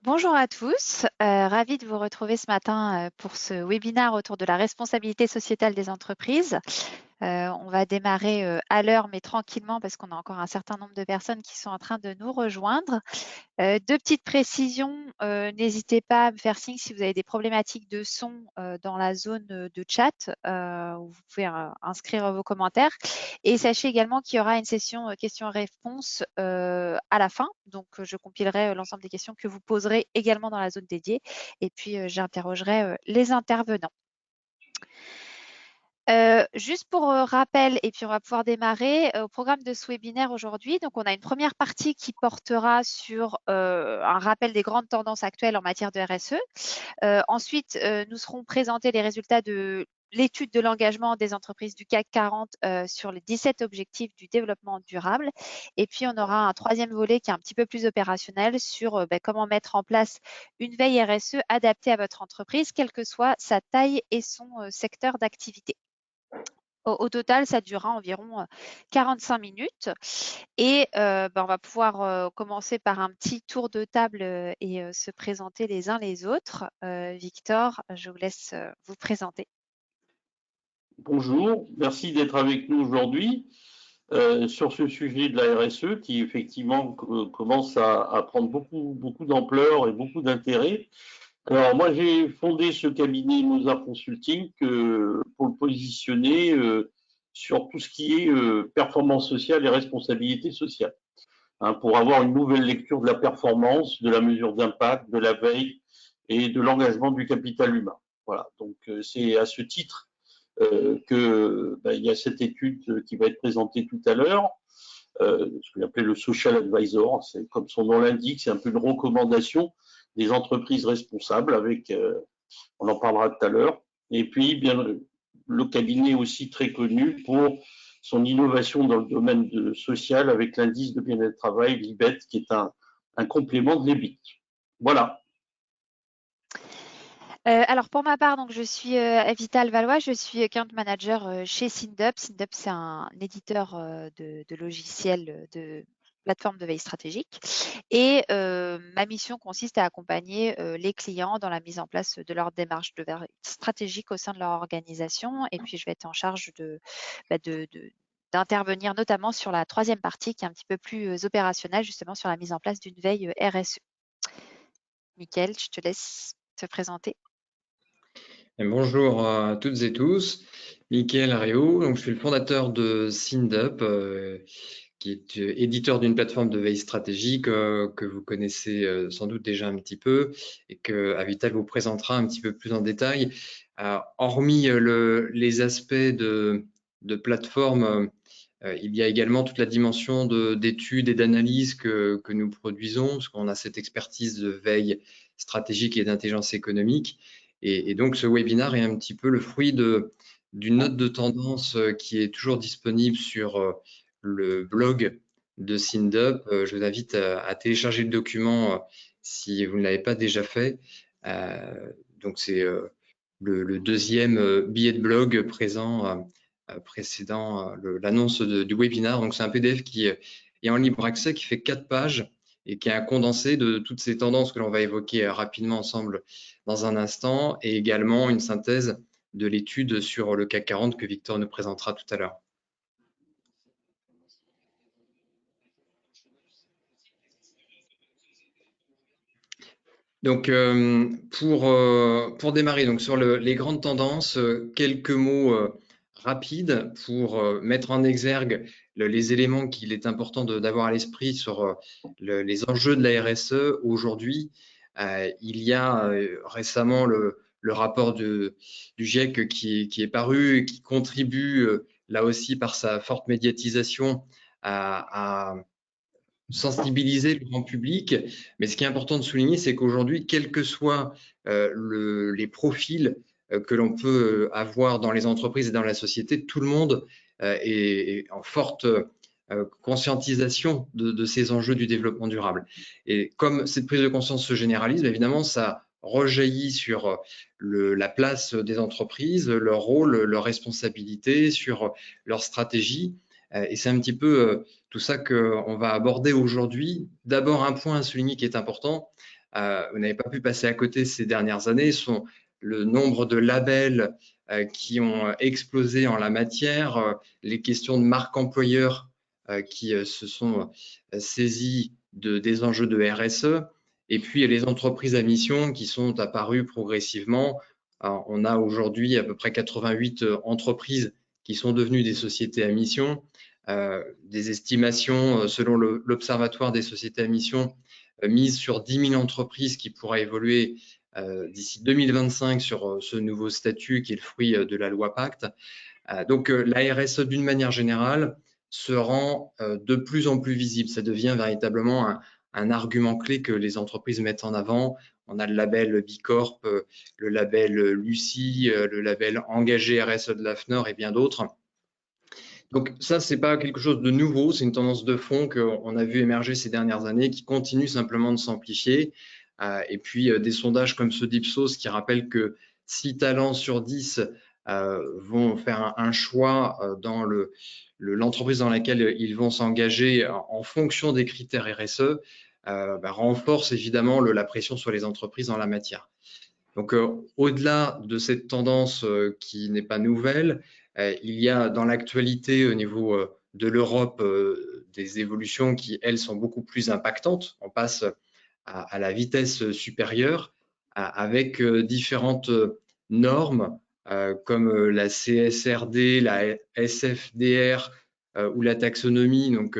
Bonjour à tous, ravie de vous retrouver ce matin pour ce webinaire autour de la responsabilité sociétale des entreprises. On va démarrer à l'heure mais tranquillement parce qu'on a encore un certain nombre de personnes qui sont en train de nous rejoindre. Deux petites précisions, n'hésitez pas à me faire signe si vous avez des problématiques de son dans la zone de chat où vous pouvez inscrire vos commentaires. Et sachez également qu'il y aura une session questions-réponses à la fin. Donc, je compilerai l'ensemble des questions que vous poserez également dans la zone dédiée. Et puis, j'interrogerai les intervenants. Juste pour rappel, et puis on va pouvoir démarrer au programme de ce webinaire aujourd'hui. Donc, on a une première partie qui portera sur un rappel des grandes tendances actuelles en matière de RSE. Ensuite, nous serons présentés les résultats de l'étude de l'engagement des entreprises du CAC 40 sur les 17 objectifs du développement durable. Et puis, on aura un troisième volet qui est un petit peu plus opérationnel sur comment mettre en place une veille RSE adaptée à votre entreprise, quelle que soit sa taille et son secteur d'activité. Au total, ça durera environ 45 minutes et on va pouvoir commencer par un petit tour de table et se présenter les uns les autres. Victor, je vous laisse vous présenter. Bonjour, merci d'être avec nous aujourd'hui sur ce sujet de la RSE qui effectivement commence à prendre beaucoup d'ampleur et beaucoup d'intérêt. Alors moi j'ai fondé ce cabinet Mozart Consulting pour le positionner sur tout ce qui est performance sociale et responsabilité sociale, hein, pour avoir une nouvelle lecture de la performance, de la mesure d'impact, de la veille et de l'engagement du capital humain. Voilà, donc c'est à ce titre il y a cette étude qui va être présentée tout à l'heure, ce qu'on appelle le social advisor. C'est comme son nom l'indique, c'est un peu une recommandation des entreprises responsables. On en parlera tout à l'heure. Et puis, bien, le cabinet aussi très connu pour son innovation dans le domaine social avec l'indice de bien-être travail, l'IBET, qui est un complément de l'EBIT. Voilà. Alors pour ma part, donc je suis Vital Valois, je suis account manager chez Cindup. Cindup, c'est un éditeur de logiciels de plateforme de veille stratégique. Et ma mission consiste à accompagner les clients dans la mise en place de leur démarche de veille stratégique au sein de leur organisation. Et puis je vais être en charge d'intervenir notamment sur la troisième partie qui est un petit peu plus opérationnelle, justement sur la mise en place d'une veille RSE. Mickaël, je te laisse te présenter. Bonjour à toutes et tous, Mickaël Aréo, donc je suis le fondateur de Cindup, qui est éditeur d'une plateforme de veille stratégique que vous connaissez sans doute déjà un petit peu et que Avital vous présentera un petit peu plus en détail. Hormis les aspects de plateforme, il y a également toute la dimension d'études et d'analyse que nous produisons, parce qu'on a cette expertise de veille stratégique et d'intelligence économique. Et donc, ce webinaire est un petit peu le fruit d'une note de tendance qui est toujours disponible sur le blog de Cindup. Je vous invite à télécharger le document si vous ne l'avez pas déjà fait. Donc, c'est le deuxième billet de blog précédant l'annonce du webinaire. Donc, c'est un PDF qui est en libre accès, qui fait 4 pages et qui est un condensé de toutes ces tendances que l'on va évoquer rapidement ensemble dans un instant, et également une synthèse de l'étude sur le CAC 40 que Victor nous présentera tout à l'heure. Donc, pour démarrer, donc sur les grandes tendances, quelques mots rapides pour mettre en exergue les éléments qu'il est important d'avoir à l'esprit sur les enjeux de la RSE aujourd'hui. Il y a récemment le rapport du GIEC qui est paru et qui contribue là aussi par sa forte médiatisation à sensibiliser le grand public. Mais ce qui est important de souligner, c'est qu'aujourd'hui, quels que soient les profils que l'on peut avoir dans les entreprises et dans la société, tout le monde est en forte conscientisation de ces enjeux du développement durable. Et comme cette prise de conscience se généralise, évidemment, ça rejaillit sur la place des entreprises, leur rôle, leurs responsabilités, sur leur stratégie. Et c'est un petit peu tout ça qu'on va aborder aujourd'hui. D'abord, un point à souligner qui est important, vous n'avez pas pu passer à côté ces dernières années sont le nombre de labels qui ont explosé en la matière, les questions de marque employeur qui se sont saisies des enjeux de RSE, et puis les entreprises à mission qui sont apparues progressivement. Alors, on a aujourd'hui à peu près 88 entreprises qui sont devenues des sociétés à mission. Des estimations selon l'Observatoire des sociétés à mission mise sur 10 000 entreprises qui pourraient évoluer d'ici 2025 sur ce nouveau statut qui est le fruit de la loi Pacte. Donc la RSE d'une manière générale se rend de plus en plus visible. Ça devient véritablement un argument clé que les entreprises mettent en avant. On a le label Bicorp, le label Lucie, le label Engagé RSE de l'AFNOR et bien d'autres. Donc ça, c'est pas quelque chose de nouveau, c'est une tendance de fond qu'on a vu émerger ces dernières années qui continue simplement de s'amplifier. Et puis des sondages comme ceux d'Ipsos qui rappellent que 6 talents sur 10 vont faire un choix dans l'entreprise dans laquelle ils vont s'engager en fonction des critères RSE, renforce évidemment la pression sur les entreprises dans la matière. Donc, au-delà de cette tendance qui n'est pas nouvelle, il y a dans l'actualité au niveau de l'Europe des évolutions qui, elles, sont beaucoup plus impactantes. On passe à la vitesse supérieure avec différentes normes comme la CSRD, la SFDR ou la taxonomie. Donc,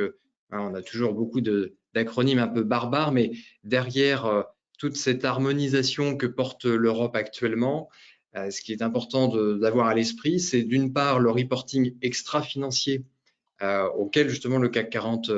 on a toujours beaucoup d'acronymes un peu barbares, mais derrière toute cette harmonisation que porte l'Europe actuellement, ce qui est important d'avoir à l'esprit, c'est d'une part le reporting extra-financier auquel justement le CAC 40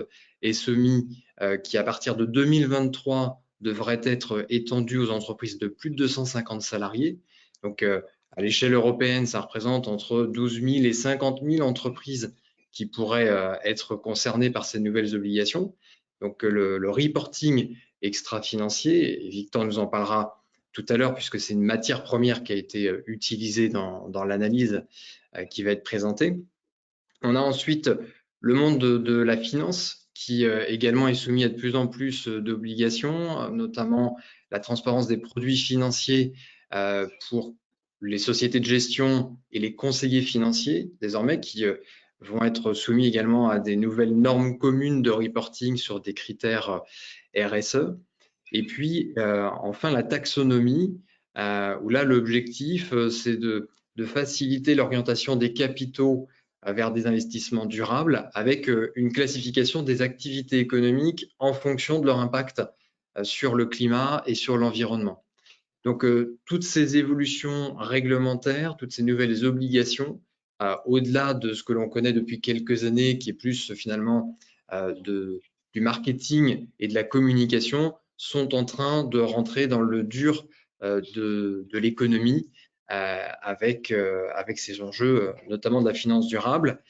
est soumis, qui à partir de 2023 devrait être étendu aux entreprises de plus de 250 salariés. Donc à l'échelle européenne, ça représente entre 12 000 et 50 000 entreprises qui pourraient être concernées par ces nouvelles obligations. Donc le reporting extra-financier, et Victor nous en parlera tout à l'heure puisque c'est une matière première qui a été utilisée dans l'analyse qui va être présentée. On a ensuite le monde de la finance qui également est soumis à de plus en plus d'obligations, notamment la transparence des produits financiers pour les sociétés de gestion et les conseillers financiers désormais qui vont être soumis également à des nouvelles normes communes de reporting sur des critères RSE. Et puis, enfin, la taxonomie, où là, l'objectif, c'est de faciliter l'orientation des capitaux vers des investissements durables avec une classification des activités économiques en fonction de leur impact sur le climat et sur l'environnement. Donc, toutes ces évolutions réglementaires, toutes ces nouvelles obligations, au-delà de ce que l'on connaît depuis quelques années, qui est plus finalement du marketing et de la communication, sont en train de rentrer dans le dur de l'économie avec ces enjeux, notamment de la finance durable.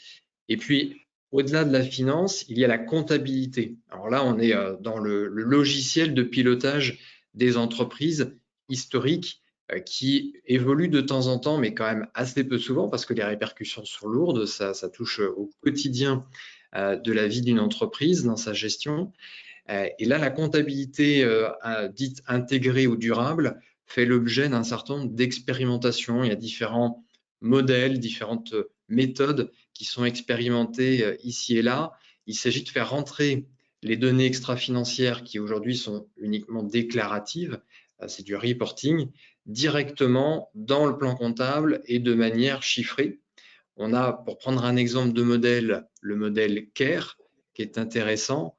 Et puis, au-delà de la finance, il y a la comptabilité. Alors là, on est dans le logiciel de pilotage des entreprises historiques qui évoluent de temps en temps, mais quand même assez peu souvent parce que les répercussions sont lourdes, ça touche au quotidien de la vie d'une entreprise dans sa gestion. Et là, la comptabilité dite intégrée ou durable fait l'objet d'un certain nombre d'expérimentations. Il y a différents modèles, différentes méthodes qui sont expérimentées ici et là. Il s'agit de faire rentrer les données extra-financières qui aujourd'hui sont uniquement déclaratives, c'est du reporting, directement dans le plan comptable et de manière chiffrée. On a, pour prendre un exemple de modèle, le modèle CARE, qui est intéressant,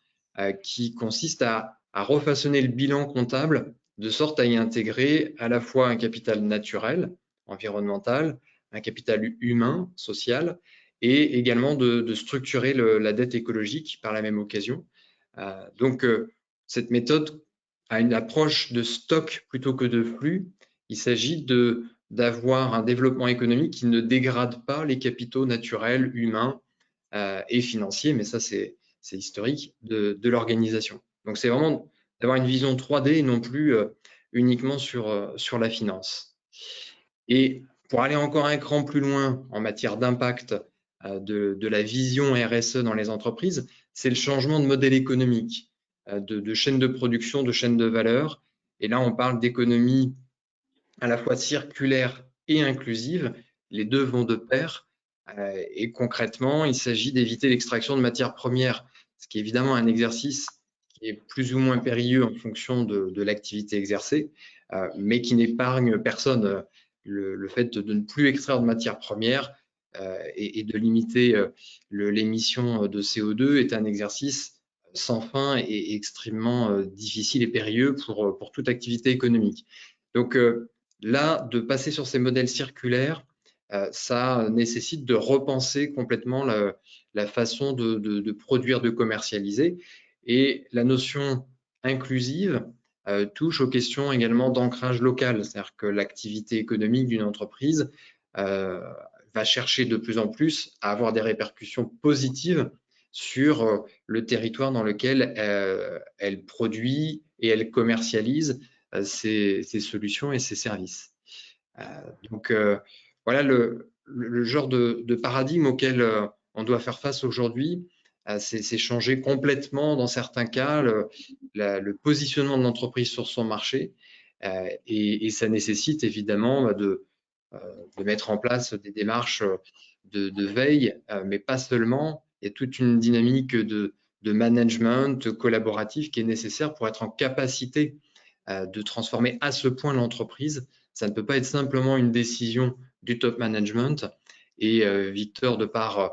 qui consiste à refaçonner le bilan comptable de sorte à y intégrer à la fois un capital naturel, environnemental, un capital humain, social, et également de structurer la dette écologique par la même occasion. Donc, cette méthode a une approche de stock plutôt que de flux. Il s'agit d'avoir un développement économique qui ne dégrade pas les capitaux naturels, humains et financiers, mais ça, c'est historique de l'organisation. Donc, c'est vraiment d'avoir une vision 3D et non plus uniquement sur la finance. Et pour aller encore un cran plus loin en matière d'impact de la vision RSE dans les entreprises, c'est le changement de modèle économique, de chaîne de production, de chaîne de valeur. Et là, on parle d'économie à la fois circulaire et inclusive. Les deux vont de pair. Et concrètement, il s'agit d'éviter l'extraction de matières premières, ce qui est évidemment un exercice qui est plus ou moins périlleux en fonction de l'activité exercée, mais qui n'épargne personne. Le fait de ne plus extraire de matières premières et de limiter l'émission de CO2 est un exercice sans fin et extrêmement difficile et périlleux pour toute activité économique. Donc là, de passer sur ces modèles circulaires, ça nécessite de repenser complètement la façon de produire, de commercialiser. Et la notion inclusive touche aux questions également d'ancrage local, c'est-à-dire que l'activité économique d'une entreprise va chercher de plus en plus à avoir des répercussions positives sur le territoire dans lequel elle produit et elle commercialise ses solutions et ses services. Donc, voilà le genre de paradigme auquel on doit faire face aujourd'hui. C'est changer complètement, dans certains cas, le positionnement de l'entreprise sur son marché. Et ça nécessite évidemment de mettre en place des démarches de veille, mais pas seulement. Il y a toute une dynamique de management collaboratif qui est nécessaire pour être en capacité de transformer à ce point l'entreprise. Ça ne peut pas être simplement une décision du top management. Et Victor, de par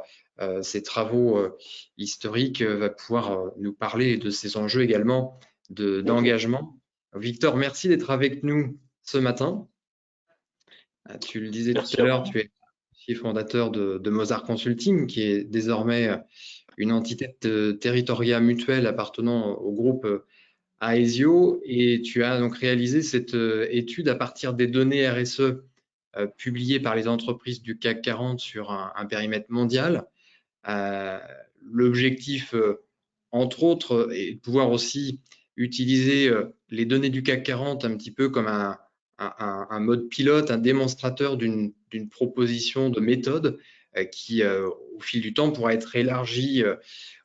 ses travaux historiques, va pouvoir nous parler de ces enjeux également d'engagement. Victor, merci d'être avec nous ce matin. Tu le disais tout à l'heure, tu es fondateur de Mozart Consulting, qui est désormais une entité territoriale mutuelle appartenant au groupe Aesio, et tu as donc réalisé cette étude à partir des données RSE publiées par les entreprises du CAC 40 sur un périmètre mondial. L'objectif, entre autres, est de pouvoir aussi utiliser les données du CAC 40 un petit peu comme un mode pilote, un démonstrateur d'une proposition de méthode qui, au fil du temps, pourra être élargie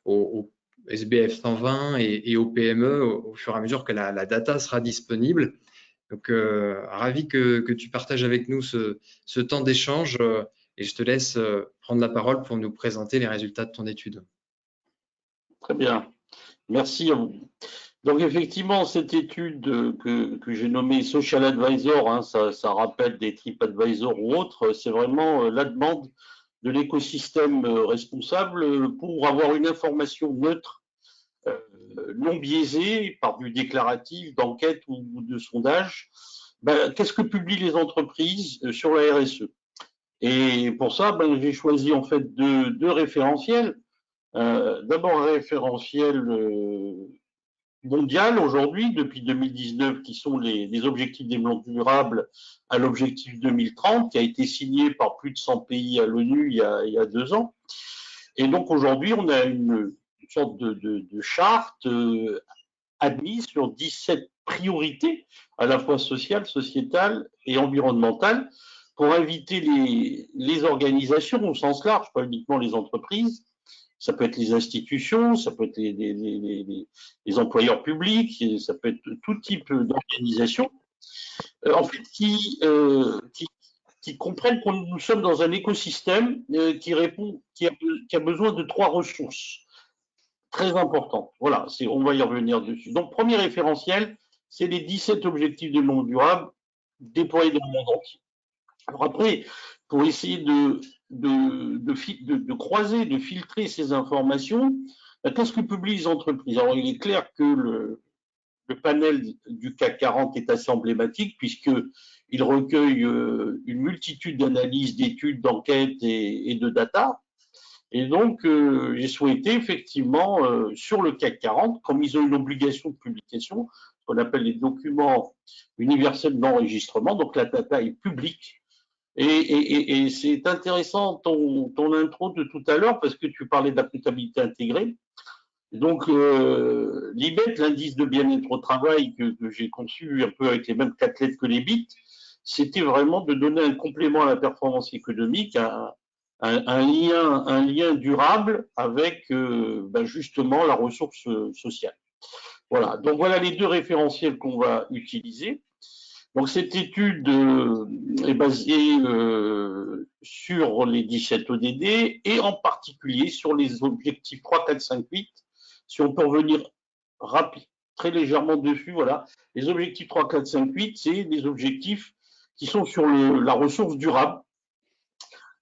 au SBF 120 et au PME au fur et à mesure que la data sera disponible. Donc, ravi que tu partages avec nous ce temps d'échange et je te laisse prendre la parole pour nous présenter les résultats de ton étude. Très bien. Merci à vous. Donc effectivement, cette étude que j'ai nommée Social Advisor, hein, ça rappelle des TripAdvisor ou autres, c'est vraiment la demande de l'écosystème responsable pour avoir une information neutre, non biaisée par du déclaratif, d'enquête ou de sondage. Qu'est-ce que publient les entreprises sur la RSE? Et pour ça, j'ai choisi en fait deux référentiels. D'abord un référentiel mondial aujourd'hui, depuis 2019, qui sont les objectifs de développement durable à l'objectif 2030, qui a été signé par plus de 100 pays à l'ONU il y a 2 ans. Et donc aujourd'hui, on a une sorte de charte admise sur 17 priorités, à la fois sociales, sociétales et environnementales, pour inviter les organisations au sens large, pas uniquement les entreprises. Ça peut être les institutions, ça peut être les employeurs publics, ça peut être tout type d'organisation, en fait, qui comprennent que nous sommes dans un écosystème qui a besoin de 3 ressources très importantes. Voilà, on va y revenir dessus. Donc, premier référentiel, c'est les 17 objectifs de développement durable déployés dans le monde entier. Alors après, pour essayer de croiser, de filtrer ces informations, qu'est-ce que publient les entreprises? Alors, il est clair que le panel du CAC 40 est assez emblématique puisqu'il recueille une multitude d'analyses, d'études, d'enquêtes et de data. Et donc, j'ai souhaité effectivement, sur le CAC 40, comme ils ont une obligation de publication, ce qu'on appelle les documents universels d'enregistrement, donc la data est publique. Et c'est intéressant ton intro de tout à l'heure parce que tu parlais d'applicabilité intégrée. Donc, l'IBET, l'indice de bien-être au travail que j'ai conçu un peu avec les mêmes 4 lettres que les bits, c'était vraiment de donner un complément à la performance économique, un lien durable avec justement la ressource sociale. Voilà, donc voilà les deux référentiels qu'on va utiliser. Donc cette étude est basée sur les 17 ODD et en particulier sur les objectifs 3, 4, 5, 8. Si on peut revenir très légèrement dessus, voilà. Les objectifs 3, 4, 5, 8, c'est des objectifs qui sont sur la ressource durable.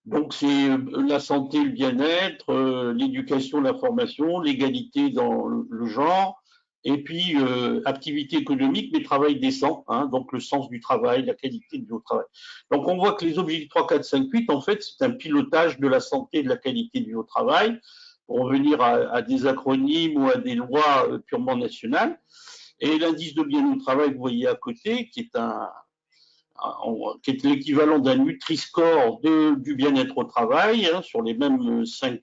Donc c'est la santé, le bien-être, l'éducation, la formation, l'égalité dans le genre, et puis activité économique, mais travail décent, hein, donc le sens du travail, la qualité de vie au travail. Donc on voit que les objectifs 3, 4, 5, 8, en fait, c'est un pilotage de la santé et de la qualité de vie au travail, pour revenir à des acronymes ou à des lois purement nationales. Et l'indice de bien au travail, vous voyez à côté, qui est l'équivalent d'un Nutri-Score du bien-être au travail, hein, sur les mêmes cinq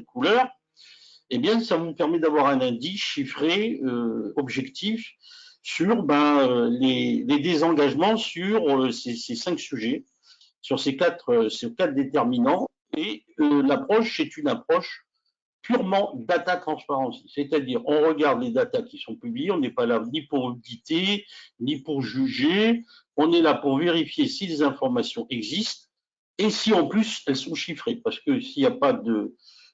couleurs, eh bien, ça vous permet d'avoir un indice chiffré, objectif, sur les désengagements sur ces 5 sujets, sur ces quatre déterminants. Et l'approche, c'est une approche purement data transparency, c'est-à-dire on regarde les datas qui sont publiées, on n'est pas là ni pour auditer, ni pour juger, on est là pour vérifier si les informations existent et si en plus elles sont chiffrées, parce que s'il n'y a pas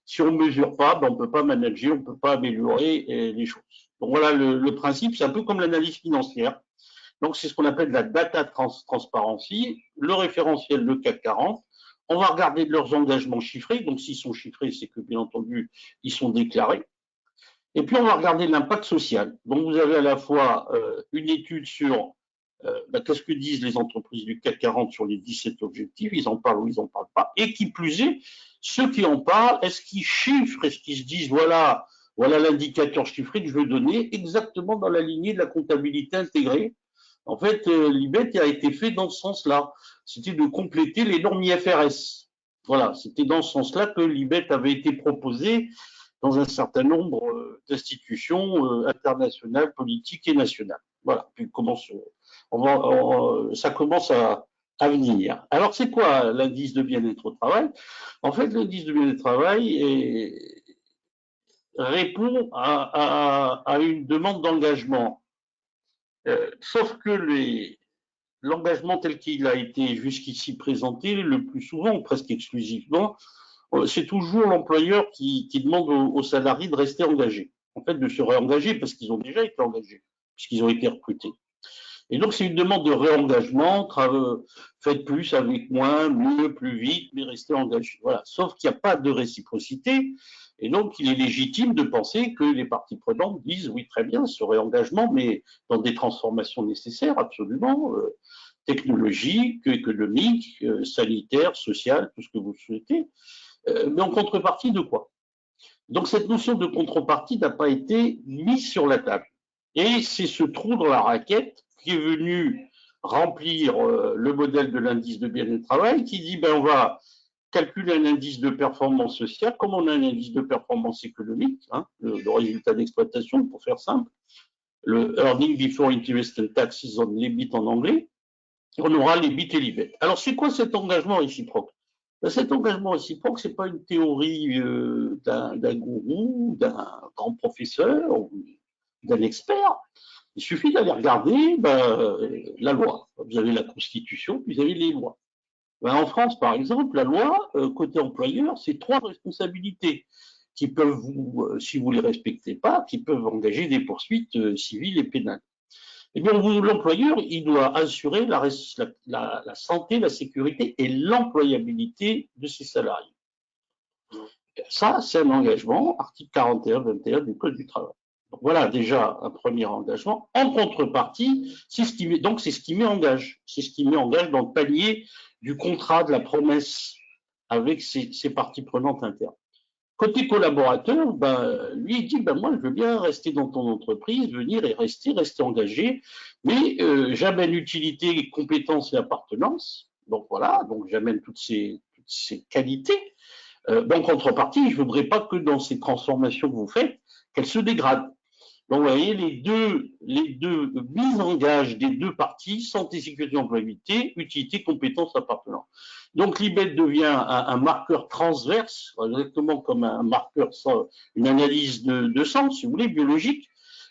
si on ne mesure pas, on ne peut pas manager, on ne peut pas améliorer les choses. Donc voilà le principe, c'est un peu comme l'analyse financière. Donc c'est ce qu'on appelle la data transparency, le référentiel, le CAC 40. On va regarder de leurs engagements chiffrés. Donc, s'ils sont chiffrés, c'est que, bien entendu, ils sont déclarés. Et puis, on va regarder l'impact social. Donc, vous avez à la fois une étude sur qu'est-ce que disent les entreprises du CAC 40 sur les 17 objectifs. Ils en parlent ou ils n'en parlent pas. Et qui plus est, ceux qui en parlent, est-ce qu'ils chiffrent, est-ce qu'ils se disent, voilà l'indicateur chiffré que je veux donner, exactement dans la lignée de la comptabilité intégrée. En fait, l'IBET a été fait dans ce sens-là. C'était de compléter les normes IFRS. Voilà, c'était dans ce sens-là que l'IBET avait été proposé dans un certain nombre d'institutions internationales, politiques et nationales. Voilà, puis ça commence à venir. Alors, c'est quoi l'indice de bien-être au travail? En fait, l'indice de bien-être au travail répond à une demande d'engagement. Sauf que l'engagement tel qu'il a été jusqu'ici présenté, le plus souvent, presque exclusivement, c'est toujours l'employeur qui demande aux salariés de rester engagés. En fait, de se réengager parce qu'ils ont déjà été engagés, puisqu'ils ont été recrutés. Et donc, c'est une demande de réengagement, faites plus avec moins, mieux, plus vite, mais restez engagés. Voilà. Sauf qu'il n'y a pas de réciprocité. Et donc, il est légitime de penser que les parties prenantes disent oui, très bien, ce réengagement, mais dans des transformations nécessaires, absolument, technologiques, économiques, sanitaires, sociales, tout ce que vous souhaitez, mais en contrepartie de quoi? Donc, cette notion de contrepartie n'a pas été mise sur la table. Et c'est ce trou dans la raquette qui est venu remplir le modèle de l'indice de bien-être au travail, qui dit on va calculer un indice de performance sociale, comme on a un indice de performance économique, hein, le résultat d'exploitation, pour faire simple, le Earning Before Interest and Taxes, l'EBIT en anglais, on aura l'EBIT et l'IBET. Alors, c'est quoi cet engagement réciproque? Cet engagement réciproque, ce n'est pas une théorie d'un gourou, d'un grand professeur, d'un expert. Il suffit d'aller regarder la loi. Vous avez la Constitution, vous avez les lois. En France, par exemple, la loi, côté employeur, c'est 3 responsabilités qui peuvent si vous ne les respectez pas, qui peuvent engager des poursuites civiles et pénales. Eh bien, l'employeur, il doit assurer la santé, la sécurité et l'employabilité de ses salariés. Ça, c'est un engagement, article 41-21 du Code du travail. Donc voilà déjà un premier engagement. En contrepartie, c'est ce qui met en gage. C'est ce qui met en gage dans le panier du contrat, de la promesse avec ses parties prenantes internes. Côté collaborateur, lui, il dit, moi, je veux bien rester dans ton entreprise, venir et rester engagé, mais j'amène utilité, compétences et appartenance. Donc voilà, donc j'amène toutes ces qualités. En contrepartie, je ne voudrais pas que dans ces transformations que vous faites, qu'elles se dégradent. Donc, vous voyez, les deux mises en gage des deux parties, santé, sécurité, employabilité, utilité, compétence, appartenance. Donc, l'IBET devient un marqueur transverse, exactement comme un marqueur, une analyse de sang, si vous voulez, biologique,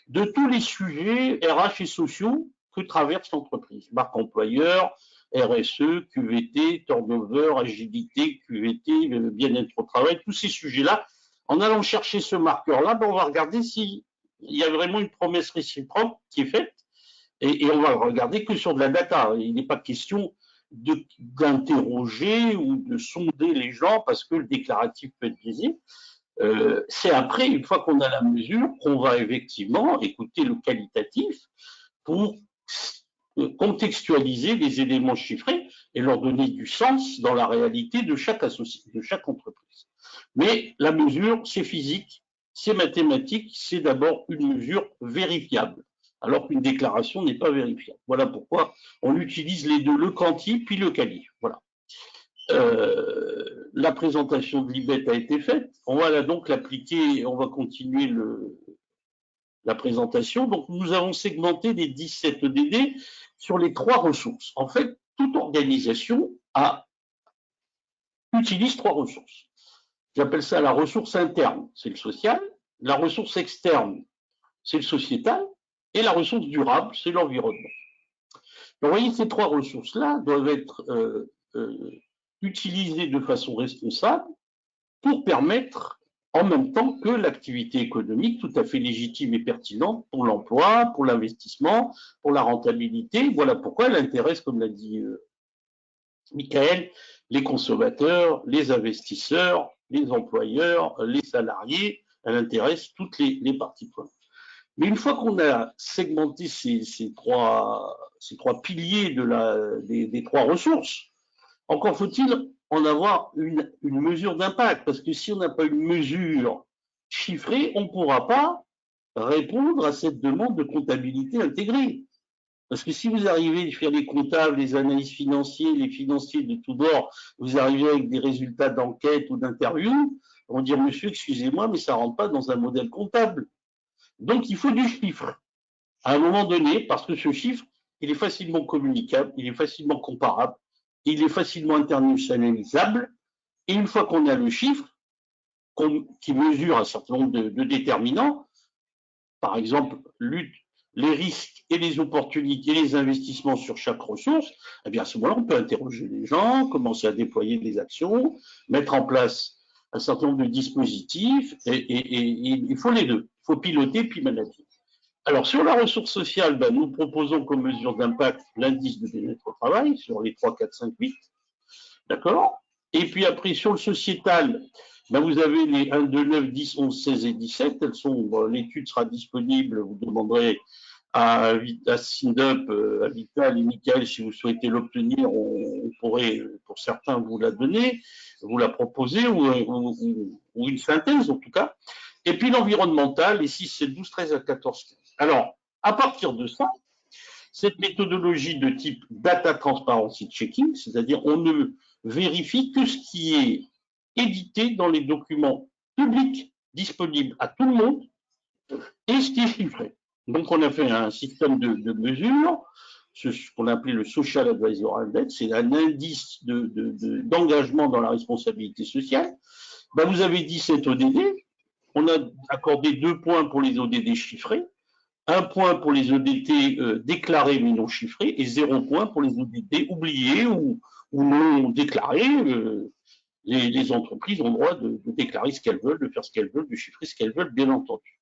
de tous les sujets RH et sociaux que traverse l'entreprise. Marque employeur, RSE, QVT, turnover, agilité, QVT, bien-être au travail, tous ces sujets-là. En allant chercher ce marqueur-là, ben on va regarder s'il y a vraiment une promesse réciproque qui est faite et on va regarder que sur de la data. Il n'est pas question d'interroger ou de sonder les gens parce que le déclaratif peut être biaisé. C'est après, une fois qu'on a la mesure, qu'on va effectivement écouter le qualitatif pour contextualiser les éléments chiffrés et leur donner du sens dans la réalité de chaque entreprise. Mais la mesure, c'est physique, c'est mathématique, c'est d'abord une mesure vérifiable, alors qu'une déclaration n'est pas vérifiable. Voilà pourquoi on utilise les deux, le quanti puis le quali. Voilà. La présentation de l'IBET a été faite. On va donc l'appliquer, on va continuer la présentation. Donc, nous avons segmenté les 17 EDD sur les 3 ressources. En fait, toute organisation utilise 3 ressources. J'appelle ça la ressource interne, c'est le social. La ressource externe, c'est le sociétal. Et la ressource durable, c'est l'environnement. Donc, vous voyez, ces 3 ressources-là doivent être utilisées de façon responsable pour permettre en même temps que l'activité économique tout à fait légitime et pertinente pour l'emploi, pour l'investissement, pour la rentabilité. Voilà pourquoi elle intéresse, comme l'a dit Michael, les consommateurs, les investisseurs, les employeurs, les salariés. Elle intéresse toutes les parties prenantes. Mais une fois qu'on a segmenté ces trois piliers des 3 ressources, encore faut-il en avoir une mesure d'impact, parce que si on n'a pas une mesure chiffrée, on ne pourra pas répondre à cette demande de comptabilité intégrée. Parce que si vous arrivez à faire les comptables, les analyses financiers, les financiers de tous bords, vous arrivez avec des résultats d'enquête ou d'interview, on va dire, monsieur, excusez-moi, mais ça ne rentre pas dans un modèle comptable. Donc, il faut du chiffre. À un moment donné, parce que ce chiffre, il est facilement communicable, il est facilement comparable, il est facilement internationalisable, et une fois qu'on a le chiffre, qui mesure un certain nombre de déterminants, par exemple, les risques et les opportunités, les investissements sur chaque ressource, eh bien à ce moment-là, on peut interroger les gens, commencer à déployer des actions, mettre en place un certain nombre de dispositifs, et il faut les deux. Il faut piloter puis manager. Alors, sur la ressource sociale, ben, nous proposons comme mesure d'impact l'indice de bien-être au travail sur les 3, 4, 5, 8. D'accord? Et puis après, sur le sociétal, ben, vous avez les 1, 2, 9, 10, 11, 16 et 17. L'étude sera disponible, vous demanderez à SINDUP, à Vital et Michael, si vous souhaitez l'obtenir, on pourrait, pour certains, vous la donner, vous la proposer, ou une synthèse en tout cas. Et puis l'environnemental, les 6, 7, 12, 13 à 14, 15. Alors, à partir de ça, cette méthodologie de type data transparency checking, c'est-à-dire on ne vérifie que ce qui est édité dans les documents publics disponibles à tout le monde et ce qui est chiffré. Donc on a fait un système de mesures, ce qu'on a appelé le Social Advisor Index, c'est un indice d'engagement dans la responsabilité sociale. Ben, vous avez 17 ODD, on a accordé 2 points pour les ODD chiffrés, 1 point pour les ODD déclarés mais non chiffrés et 0 point pour les ODD oubliés ou non déclarés. Les entreprises ont le droit de déclarer ce qu'elles veulent, de faire ce qu'elles veulent, de chiffrer ce qu'elles veulent, bien entendu.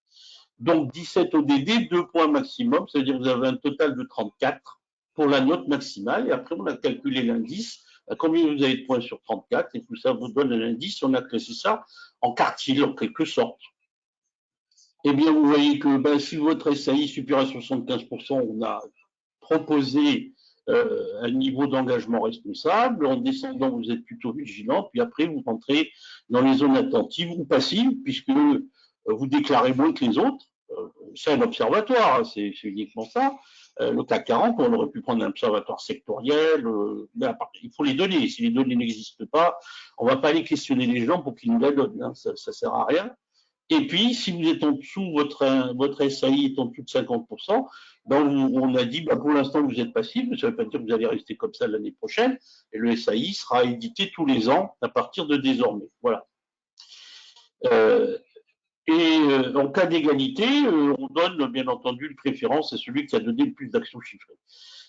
Donc 17 ODD, 2 points maximum, ça veut dire que vous avez un total de 34 pour la note maximale. Et après, on a calculé l'indice, combien vous avez de points sur 34, et tout ça vous donne un indice. On a classé ça en quartile, en quelque sorte. Eh bien, vous voyez que ben, si votre SAI est supérieur à 75%, on a proposé un niveau d'engagement responsable. En descendant, vous êtes plutôt vigilant. Puis après, vous rentrez dans les zones attentives ou passives, puisque vous déclarez moins que les autres. C'est un observatoire, c'est uniquement ça. Le CAC 40, on aurait pu prendre un observatoire sectoriel, mais il faut les données. Si les données n'existent pas, on ne va pas aller questionner les gens pour qu'ils nous la donnent. Hein. Ça ne sert à rien. Et puis, si vous êtes en dessous, votre SAI est en dessous de 50%, ben on a dit, ben pour l'instant, vous êtes passif, mais ça ne veut pas dire que vous allez rester comme ça l'année prochaine, et le SAI sera édité tous les ans à partir de désormais. Voilà. Et en cas d'égalité, on donne bien entendu une préférence à celui qui a donné le plus d'actions chiffrées.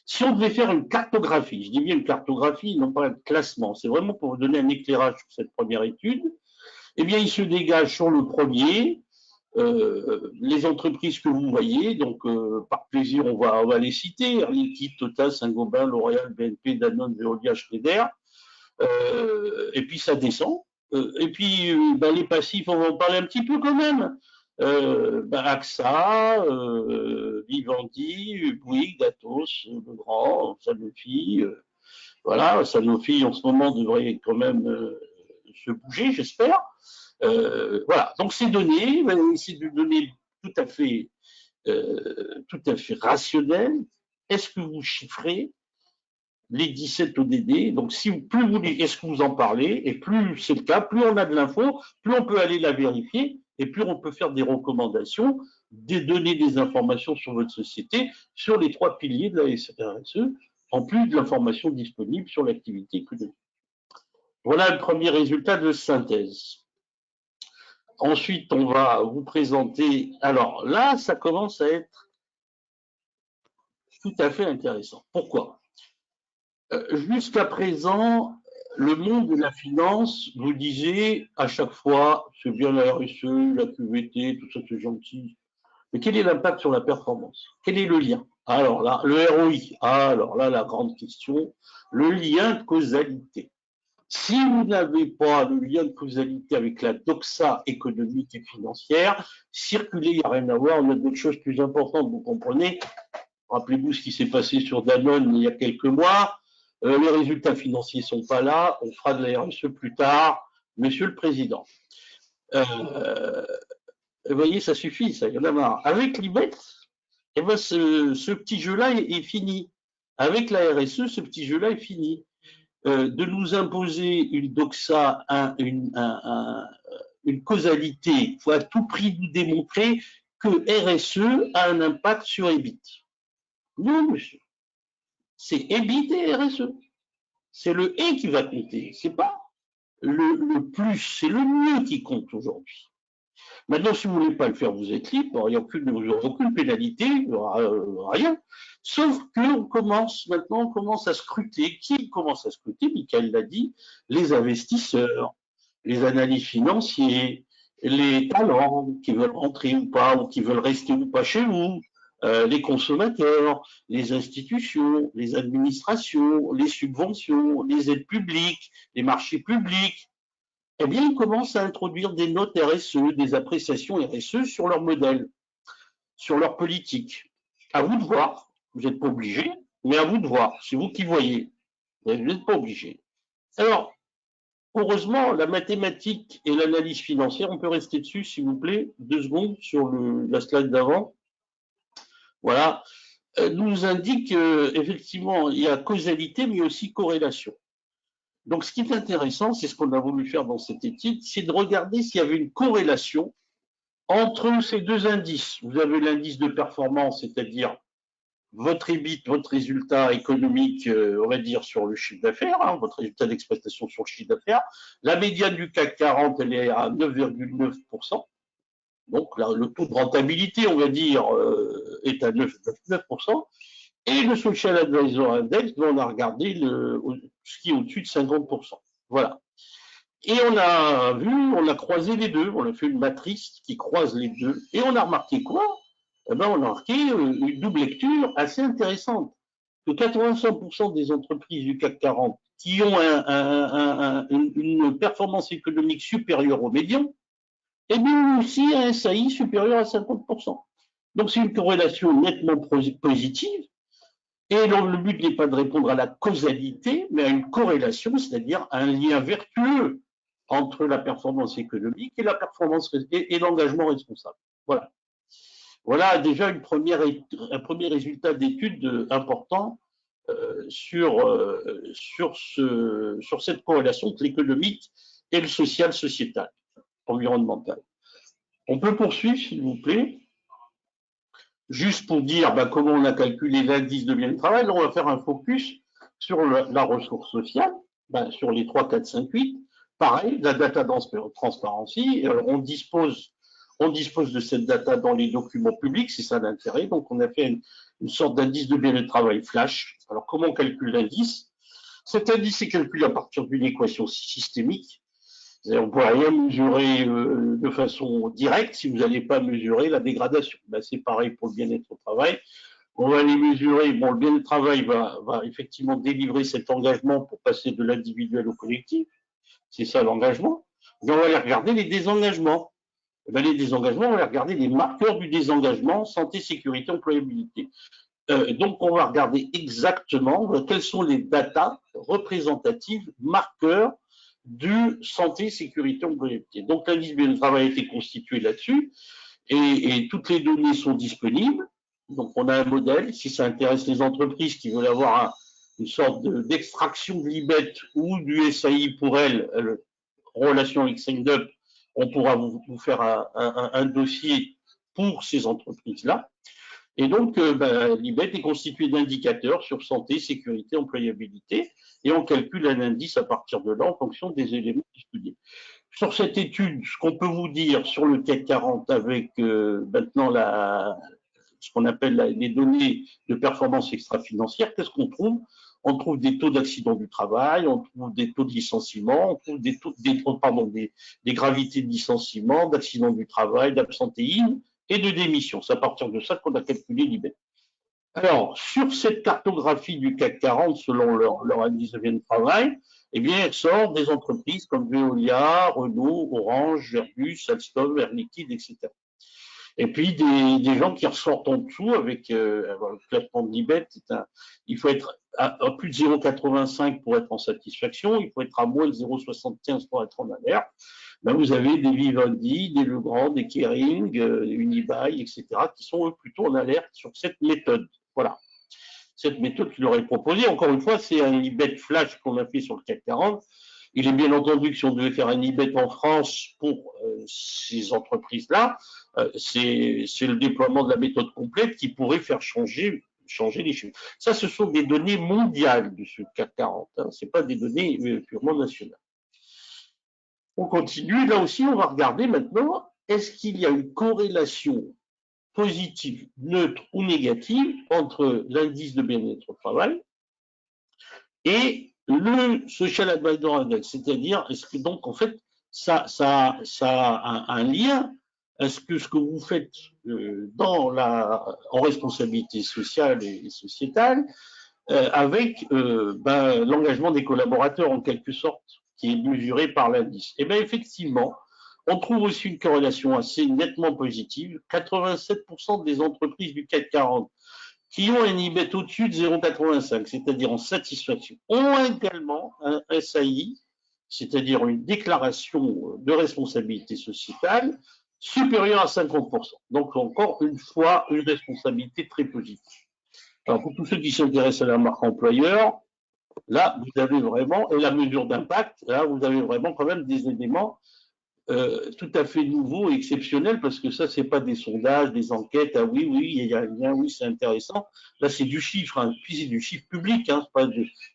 Si on devait faire une cartographie, je dis bien une cartographie, non pas un classement, c'est vraiment pour vous donner un éclairage sur cette première étude, eh bien, il se dégage sur le premier les entreprises que vous voyez. Donc, par plaisir, on va les citer. Air Liquide, Total, Saint-Gobain, L'Oréal, BNP, Danone, Veolia, Schneider. Et puis, ça descend. Et puis, les passifs, on va en parler un petit peu quand même. AXA, Vivendi, Bouygues, Atos, Legrand, Sanofi. Voilà, Sanofi, en ce moment, devrait quand même se bouger, j'espère. Voilà, donc ces données, c'est des données tout à fait rationnelles. Est-ce que vous chiffrez les 17 ODD? Donc, si plus vous est-ce que vous en parlez, et plus c'est le cas, plus on a de l'info, plus on peut aller la vérifier, et plus on peut faire des recommandations, donner des informations sur votre société, sur les 3 piliers de la RSE, en plus de l'information disponible sur l'activité économique. Voilà le premier résultat de synthèse. Ensuite, on va vous présenter. Alors là, ça commence à être tout à fait intéressant. Pourquoi? Jusqu'à présent, le monde de la finance vous disait à chaque fois, c'est bien la RSE, la QVT, tout ça c'est gentil. Mais quel est l'impact sur la performance? Quel est le lien? Alors là, le ROI. Alors là, la grande question, le lien de causalité. Si vous n'avez pas le lien de causalité avec la doxa économique et financière, circuler, il n'y a rien à voir, on a d'autres choses plus importantes, vous comprenez. Rappelez-vous ce qui s'est passé sur Danone il y a quelques mois. Les résultats financiers ne sont pas là, on fera de la RSE plus tard, Monsieur le Président. Vous voyez, ça suffit, ça, il y en a marre. Avec l'IBET, eh ben, ce petit jeu-là est fini. Avec la RSE, ce petit jeu-là est fini. De nous imposer une doxa, une causalité. Il faut à tout prix nous démontrer que RSE a un impact sur EBIT. Non, monsieur. C'est EBIT et RSE. C'est le et qui va compter. C'est pas le plus, c'est le mieux qui compte aujourd'hui. Maintenant, si vous ne voulez pas le faire, vous êtes libre, il n'y a aucune pénalité, rien. Sauf qu'on commence, maintenant, on commence à scruter. Qui commence à scruter? Michael l'a dit, les investisseurs, les analystes financiers, les talents qui veulent rentrer ou pas, ou qui veulent rester ou pas chez vous, les consommateurs, les institutions, les administrations, les subventions, les aides publiques, les marchés publics. Eh bien, ils commencent à introduire des notes RSE, des appréciations RSE sur leur modèle, sur leur politique. À vous de voir. Vous n'êtes pas obligé, mais à vous de voir. C'est vous qui voyez. Vous n'êtes pas obligé. Alors, heureusement, la mathématique et l'analyse financière, on peut rester dessus, s'il vous plaît, 2 secondes sur la slide d'avant. Voilà. Nous indique effectivement, il y a causalité, mais aussi corrélation. Donc, ce qui est intéressant, c'est ce qu'on a voulu faire dans cette étude, c'est de regarder s'il y avait une corrélation entre ces 2 indices. Vous avez l'indice de performance, c'est-à-dire votre EBIT, votre résultat économique, on va dire, sur le chiffre d'affaires, votre résultat d'exploitation sur le chiffre d'affaires. La médiane du CAC 40, elle est à 9,9%. Donc, là, le taux de rentabilité, on va dire, est à 9,9%. Et le Social Advisor Index, dont on a regardé ce qui est au-dessus de 50%. Voilà. Et on a vu, on a croisé les deux, on a fait une matrice qui croise les deux, et on a remarqué quoi? Eh ben, on a remarqué une double lecture assez intéressante. Que 85% des entreprises du CAC 40 qui ont une performance économique supérieure au médian, et bien aussi un SAI supérieur à 50%. Donc c'est une corrélation nettement positive. Et donc, le but n'est pas de répondre à la causalité, mais à une corrélation, c'est-à-dire un lien vertueux entre la performance économique et la performance et l'engagement responsable. Voilà. Voilà déjà un premier résultat d'étude important sur cette corrélation entre l'économique et le social, sociétal, environnemental. On peut poursuivre, s'il vous plaît. Juste pour dire comment on a calculé l'indice de bien de travail, là, on va faire un focus sur la ressource sociale, sur les 3, 4, 5, 8. Pareil, la data transparency, on On dispose de cette data dans les documents publics, c'est ça l'intérêt. Donc, on a fait une sorte d'indice de bien-être de travail flash. Alors, comment on calcule l'indice? Cet indice est calculé à partir d'une équation systémique. On ne peut rien mesurer de façon directe si vous n'allez pas mesurer la dégradation. Ben, c'est pareil pour le bien-être au travail. On va les mesurer. Bon, le bien-être au travail va effectivement délivrer cet engagement pour passer de l'individuel au collectif. C'est ça l'engagement. Mais on va aller regarder les désengagements. Ben, les désengagements, on va regarder les marqueurs du désengagement, santé, sécurité, employabilité. Donc, on va regarder exactement quelles sont les datas représentatives, marqueurs de santé, sécurité, employabilité. Donc, l'indice bien de travail a été constitué là-dessus et toutes les données sont disponibles. Donc, on a un modèle. Si ça intéresse les entreprises qui veulent avoir une sorte d'extraction de l'IBET ou du SAI pour elles, en relation avec SignUp, on pourra vous faire un dossier pour ces entreprises-là. Et donc, l'IBET est constitué d'indicateurs sur santé, sécurité, employabilité, et on calcule un indice à partir de là en fonction des éléments étudiés. Sur cette étude, ce qu'on peut vous dire sur le CAC 40 avec maintenant ce qu'on appelle les données de performance extra-financière, qu'est-ce qu'on trouve? On trouve des taux d'accident du travail, on trouve des taux de licenciement, on trouve des gravités de licenciement, d'accident du travail, d'absentéisme et de démission. C'est à partir de ça qu'on a calculé l'IBET. Alors, sur cette cartographie du CAC 40, selon leur indice de bien de travail, eh bien, elle sort des entreprises comme Veolia, Renault, Orange, Airbus, Alstom, Air Liquide, etc. Et puis, des gens qui ressortent en dessous avec le classement de l'IBET. Il faut être à plus de 0,85 pour être en satisfaction. Il faut être à moins de 0,75 pour être en alerte. Ben, vous avez des Vivendi, des Legrand, des Kering, Unibail, etc., qui sont eux plutôt en alerte sur cette méthode. Voilà. Cette méthode qui leur est proposée, encore une fois, c'est un IBET flash qu'on a fait sur le CAC 40. Il est bien entendu que si on devait faire un IBET en France pour ces entreprises-là, c'est le déploiement de la méthode complète qui pourrait faire changer les chiffres. Ça, ce sont des données mondiales de ce CAC 40. Hein. Ce n'est pas des données purement nationales. On continue. Là aussi, on va regarder maintenant, est-ce qu'il y a une corrélation positive, neutre ou négative entre l'indice de bien-être au travail et le Social Advisor Index, c'est-à-dire, est-ce que donc, en fait, ça a un lien. Est-ce que ce que vous faites en responsabilité sociale et sociétale avec l'engagement des collaborateurs, en quelque sorte, qui est mesuré par l'indice? Eh bien, effectivement, on trouve aussi une corrélation assez nettement positive. 87% des entreprises du CAC 40 qui ont un IBET au-dessus de 0,85, c'est-à-dire en satisfaction, ont également un SAI, c'est-à-dire une déclaration de responsabilité sociétale, supérieure à 50%. Donc, encore une fois, une responsabilité très positive. Alors, pour tous ceux qui s'intéressent à la marque employeur, là, vous avez vraiment, et la mesure d'impact, là, vous avez vraiment quand même des éléments tout à fait nouveau et exceptionnel, parce que ça, c'est pas des sondages, des enquêtes. Ah oui, il y a rien, oui, c'est intéressant. Là, c'est du chiffre, hein. Puis c'est du chiffre public, hein.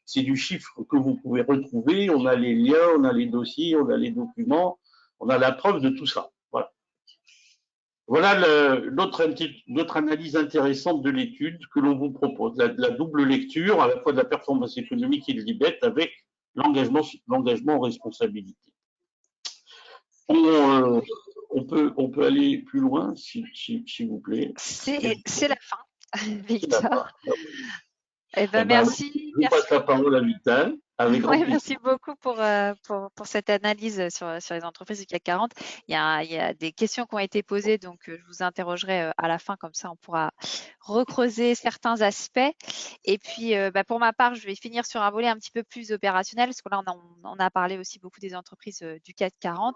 C'est du chiffre que vous pouvez retrouver. On a les liens, on a les dossiers, on a les documents, on a la preuve de tout ça. Voilà. Voilà l'autre analyse intéressante de l'étude que l'on vous propose, la double lecture à la fois de la performance économique et de l'IBET avec l'engagement en responsabilité. On peut aller plus loin, s'il vous plaît. C'est la fin, Victor. Eh ben, merci. Je passe la parole à Vital. Oui, merci beaucoup pour cette analyse sur les entreprises du CAC 40. Il y a des questions qui ont été posées, donc je vous interrogerai à la fin, comme ça on pourra recreuser certains aspects. Et puis, pour ma part, je vais finir sur un volet un petit peu plus opérationnel, parce que là, on a parlé aussi beaucoup des entreprises du CAC 40.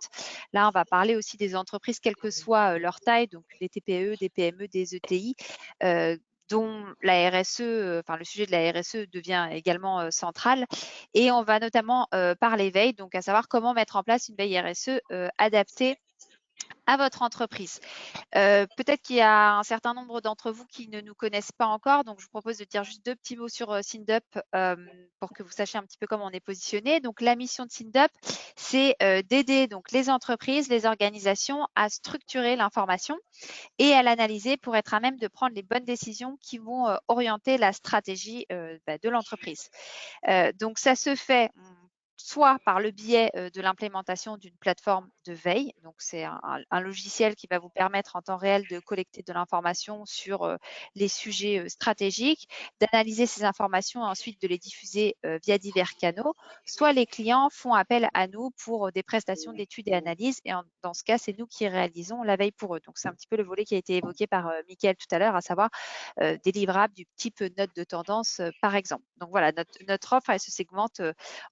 Là, on va parler aussi des entreprises, quelle que soit leur taille, donc des TPE, des PME, des ETI, dont la RSE, enfin le sujet de la RSE devient également central. Et on va notamment parler veille, donc à savoir comment mettre en place une veille RSE adaptée à votre entreprise. Peut-être qu'il y a un certain nombre d'entre vous qui ne nous connaissent pas encore, donc je vous propose de dire juste 2 petits mots sur SynDup pour que vous sachiez un petit peu comment on est positionné. Donc la mission de SynDup, c'est d'aider donc les entreprises, les organisations à structurer l'information et à l'analyser pour être à même de prendre les bonnes décisions qui vont orienter la stratégie de l'entreprise. Donc ça se fait soit par le biais de l'implémentation d'une plateforme de veille. Donc, c'est un logiciel qui va vous permettre en temps réel de collecter de l'information sur les sujets stratégiques, d'analyser ces informations et ensuite de les diffuser via divers canaux. Soit les clients font appel à nous pour des prestations d'études et analyses et dans ce cas, c'est nous qui réalisons la veille pour eux. Donc, c'est un petit peu le volet qui a été évoqué par Mickaël tout à l'heure, à savoir des livrables du type note de tendance, par exemple. Donc, voilà, notre offre, elle se segmente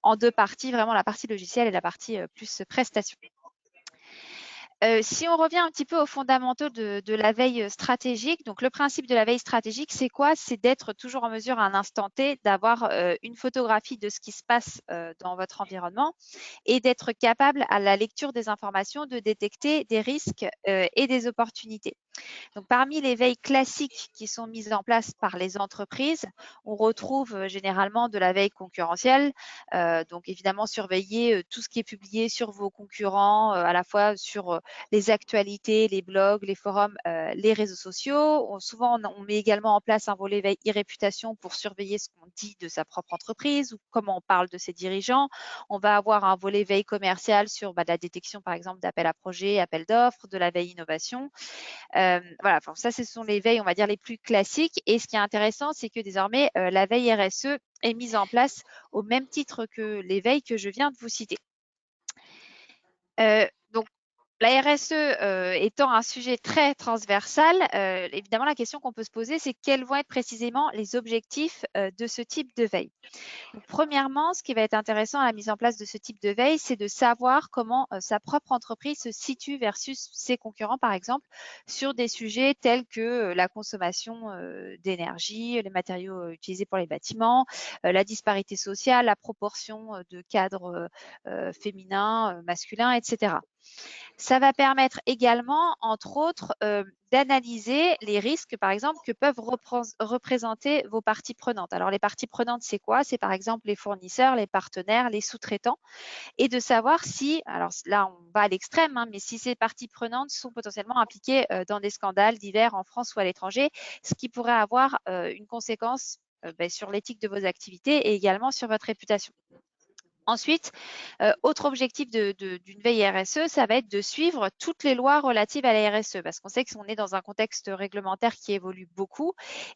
en 2 parties, vraiment la partie logicielle et la partie plus prestation. Si on revient un petit peu aux fondamentaux de la veille stratégique, donc le principe de la veille stratégique, c'est quoi? C'est d'être toujours en mesure à un instant T d'avoir une photographie de ce qui se passe dans votre environnement et d'être capable à la lecture des informations de détecter des risques et des opportunités. Donc, parmi les veilles classiques qui sont mises en place par les entreprises, on retrouve généralement de la veille concurrentielle. Donc, évidemment, surveiller tout ce qui est publié sur vos concurrents, à la fois sur les actualités, les blogs, les forums, les réseaux sociaux. Souvent, on met également en place un volet veille e-réputation pour surveiller ce qu'on dit de sa propre entreprise ou comment on parle de ses dirigeants. On va avoir un volet veille commerciale sur la détection, par exemple, d'appels à projets, appels d'offres, de la veille innovation. Voilà, enfin, ça, ce sont les veilles, on va dire, les plus classiques. Et ce qui est intéressant, c'est que désormais, la veille RSE est mise en place au même titre que les veilles que je viens de vous citer. Donc, la RSE étant un sujet très transversal, évidemment, la question qu'on peut se poser, c'est quels vont être précisément les objectifs de ce type de veille. Donc, premièrement, ce qui va être intéressant à la mise en place de ce type de veille, c'est de savoir comment sa propre entreprise se situe versus ses concurrents, par exemple, sur des sujets tels que la consommation d'énergie, les matériaux utilisés pour les bâtiments, la disparité sociale, la proportion de cadres féminins, masculins, etc. Ça va permettre également, entre autres, d'analyser les risques, par exemple, que peuvent représenter vos parties prenantes. Alors, les parties prenantes, c'est quoi? C'est par exemple les fournisseurs, les partenaires, les sous-traitants, et de savoir si, alors là, on va à l'extrême, mais si ces parties prenantes sont potentiellement impliquées dans des scandales divers en France ou à l'étranger, ce qui pourrait avoir une conséquence sur l'éthique de vos activités et également sur votre réputation. Ensuite, autre objectif d'une veille RSE, ça va être de suivre toutes les lois relatives à la RSE parce qu'on sait qu'on est dans un contexte réglementaire qui évolue beaucoup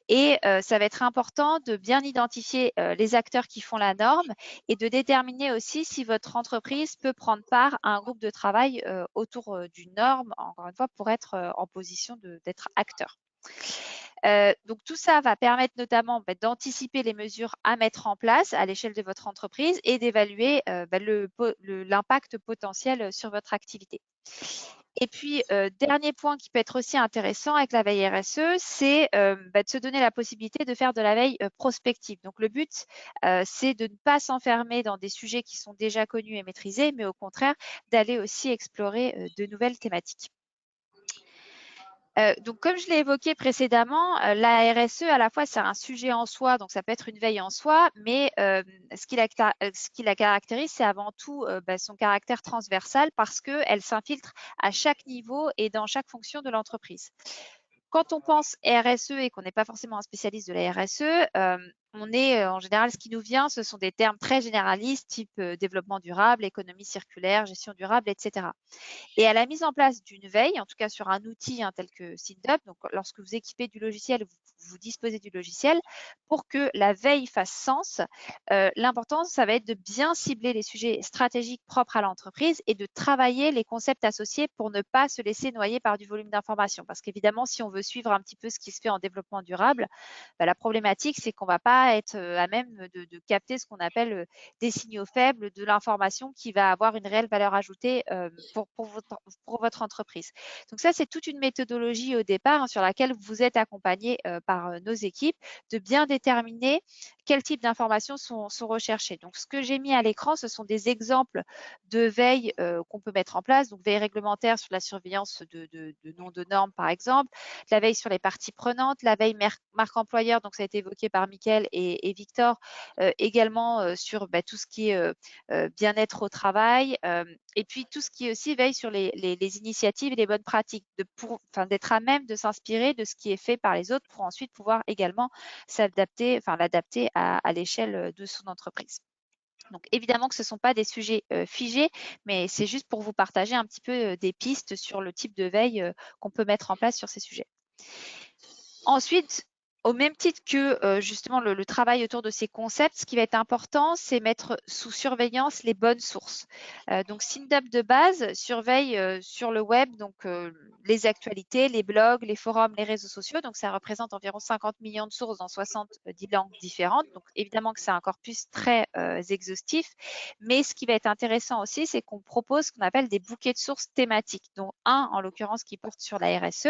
et ça va être important de bien identifier les acteurs qui font la norme et de déterminer aussi si votre entreprise peut prendre part à un groupe de travail autour d'une norme, encore une fois, pour être en position d'être acteur. Donc, tout ça va permettre notamment d'anticiper les mesures à mettre en place à l'échelle de votre entreprise et d'évaluer l'impact potentiel sur votre activité. Et puis, dernier point qui peut être aussi intéressant avec la veille RSE, c'est de se donner la possibilité de faire de la veille prospective. Donc, le but, c'est de ne pas s'enfermer dans des sujets qui sont déjà connus et maîtrisés, mais au contraire, d'aller aussi explorer de nouvelles thématiques. Donc, comme je l'ai évoqué précédemment, la RSE, à la fois, c'est un sujet en soi, donc ça peut être une veille en soi, mais ce qui la caractérise, c'est avant tout son caractère transversal parce qu'elle s'infiltre à chaque niveau et dans chaque fonction de l'entreprise. Quand on pense RSE et qu'on n'est pas forcément un spécialiste de la RSE, on est en général, ce qui nous vient, ce sont des termes très généralistes, type développement durable, économie circulaire, gestion durable, etc. Et à la mise en place d'une veille, en tout cas sur un outil tel que SynDup, donc lorsque vous équipez du logiciel, vous disposez du logiciel, pour que la veille fasse sens, l'important, ça va être de bien cibler les sujets stratégiques propres à l'entreprise et de travailler les concepts associés pour ne pas se laisser noyer par du volume d'informations. Parce qu'évidemment, si on veut suivre un petit peu ce qui se fait en développement durable, la problématique, c'est qu'on ne va pas va être à même de capter ce qu'on appelle des signaux faibles, de l'information qui va avoir une réelle valeur ajoutée pour votre entreprise. Donc ça, c'est toute une méthodologie au départ sur laquelle vous êtes accompagné par nos équipes de bien déterminer quel type d'informations sont recherchées. Donc, ce que j'ai mis à l'écran, ce sont des exemples de veille qu'on peut mettre en place. Donc, veille réglementaire sur la surveillance de noms de normes, par exemple, la veille sur les parties prenantes, la veille marque employeur, donc ça a été évoqué par Mickaël et Victor, également sur tout ce qui est bien-être au travail, et puis tout ce qui est aussi veille sur les initiatives et les bonnes pratiques, d'être à même de s'inspirer de ce qui est fait par les autres pour ensuite pouvoir également l'adapter à l'échelle de son entreprise. Donc évidemment que ce ne sont pas des sujets figés, mais c'est juste pour vous partager un petit peu des pistes sur le type de veille qu'on peut mettre en place sur ces sujets. Ensuite, au même titre que justement le travail autour de ces concepts, ce qui va être important, c'est mettre sous surveillance les bonnes sources. Donc, SynDup de base surveille sur le web donc les actualités, les blogs, les forums, les réseaux sociaux. Donc, ça représente environ 50 millions de sources dans 70 langues différentes. Donc, évidemment que c'est un corpus très exhaustif. Mais ce qui va être intéressant aussi, c'est qu'on propose ce qu'on appelle des bouquets de sources thématiques, dont un en l'occurrence qui porte sur la RSE.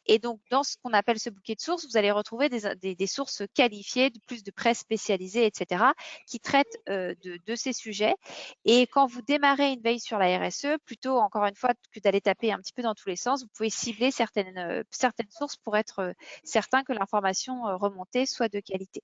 Et donc, dans ce qu'on appelle ce bouquet de sources, vous allez retrouver des sources qualifiées, plus de presse spécialisée, etc., qui traitent de ces sujets. Et quand vous démarrez une veille sur la RSE, plutôt, encore une fois, que d'aller taper un petit peu dans tous les sens, vous pouvez cibler certaines sources pour être certain que l'information remontée soit de qualité.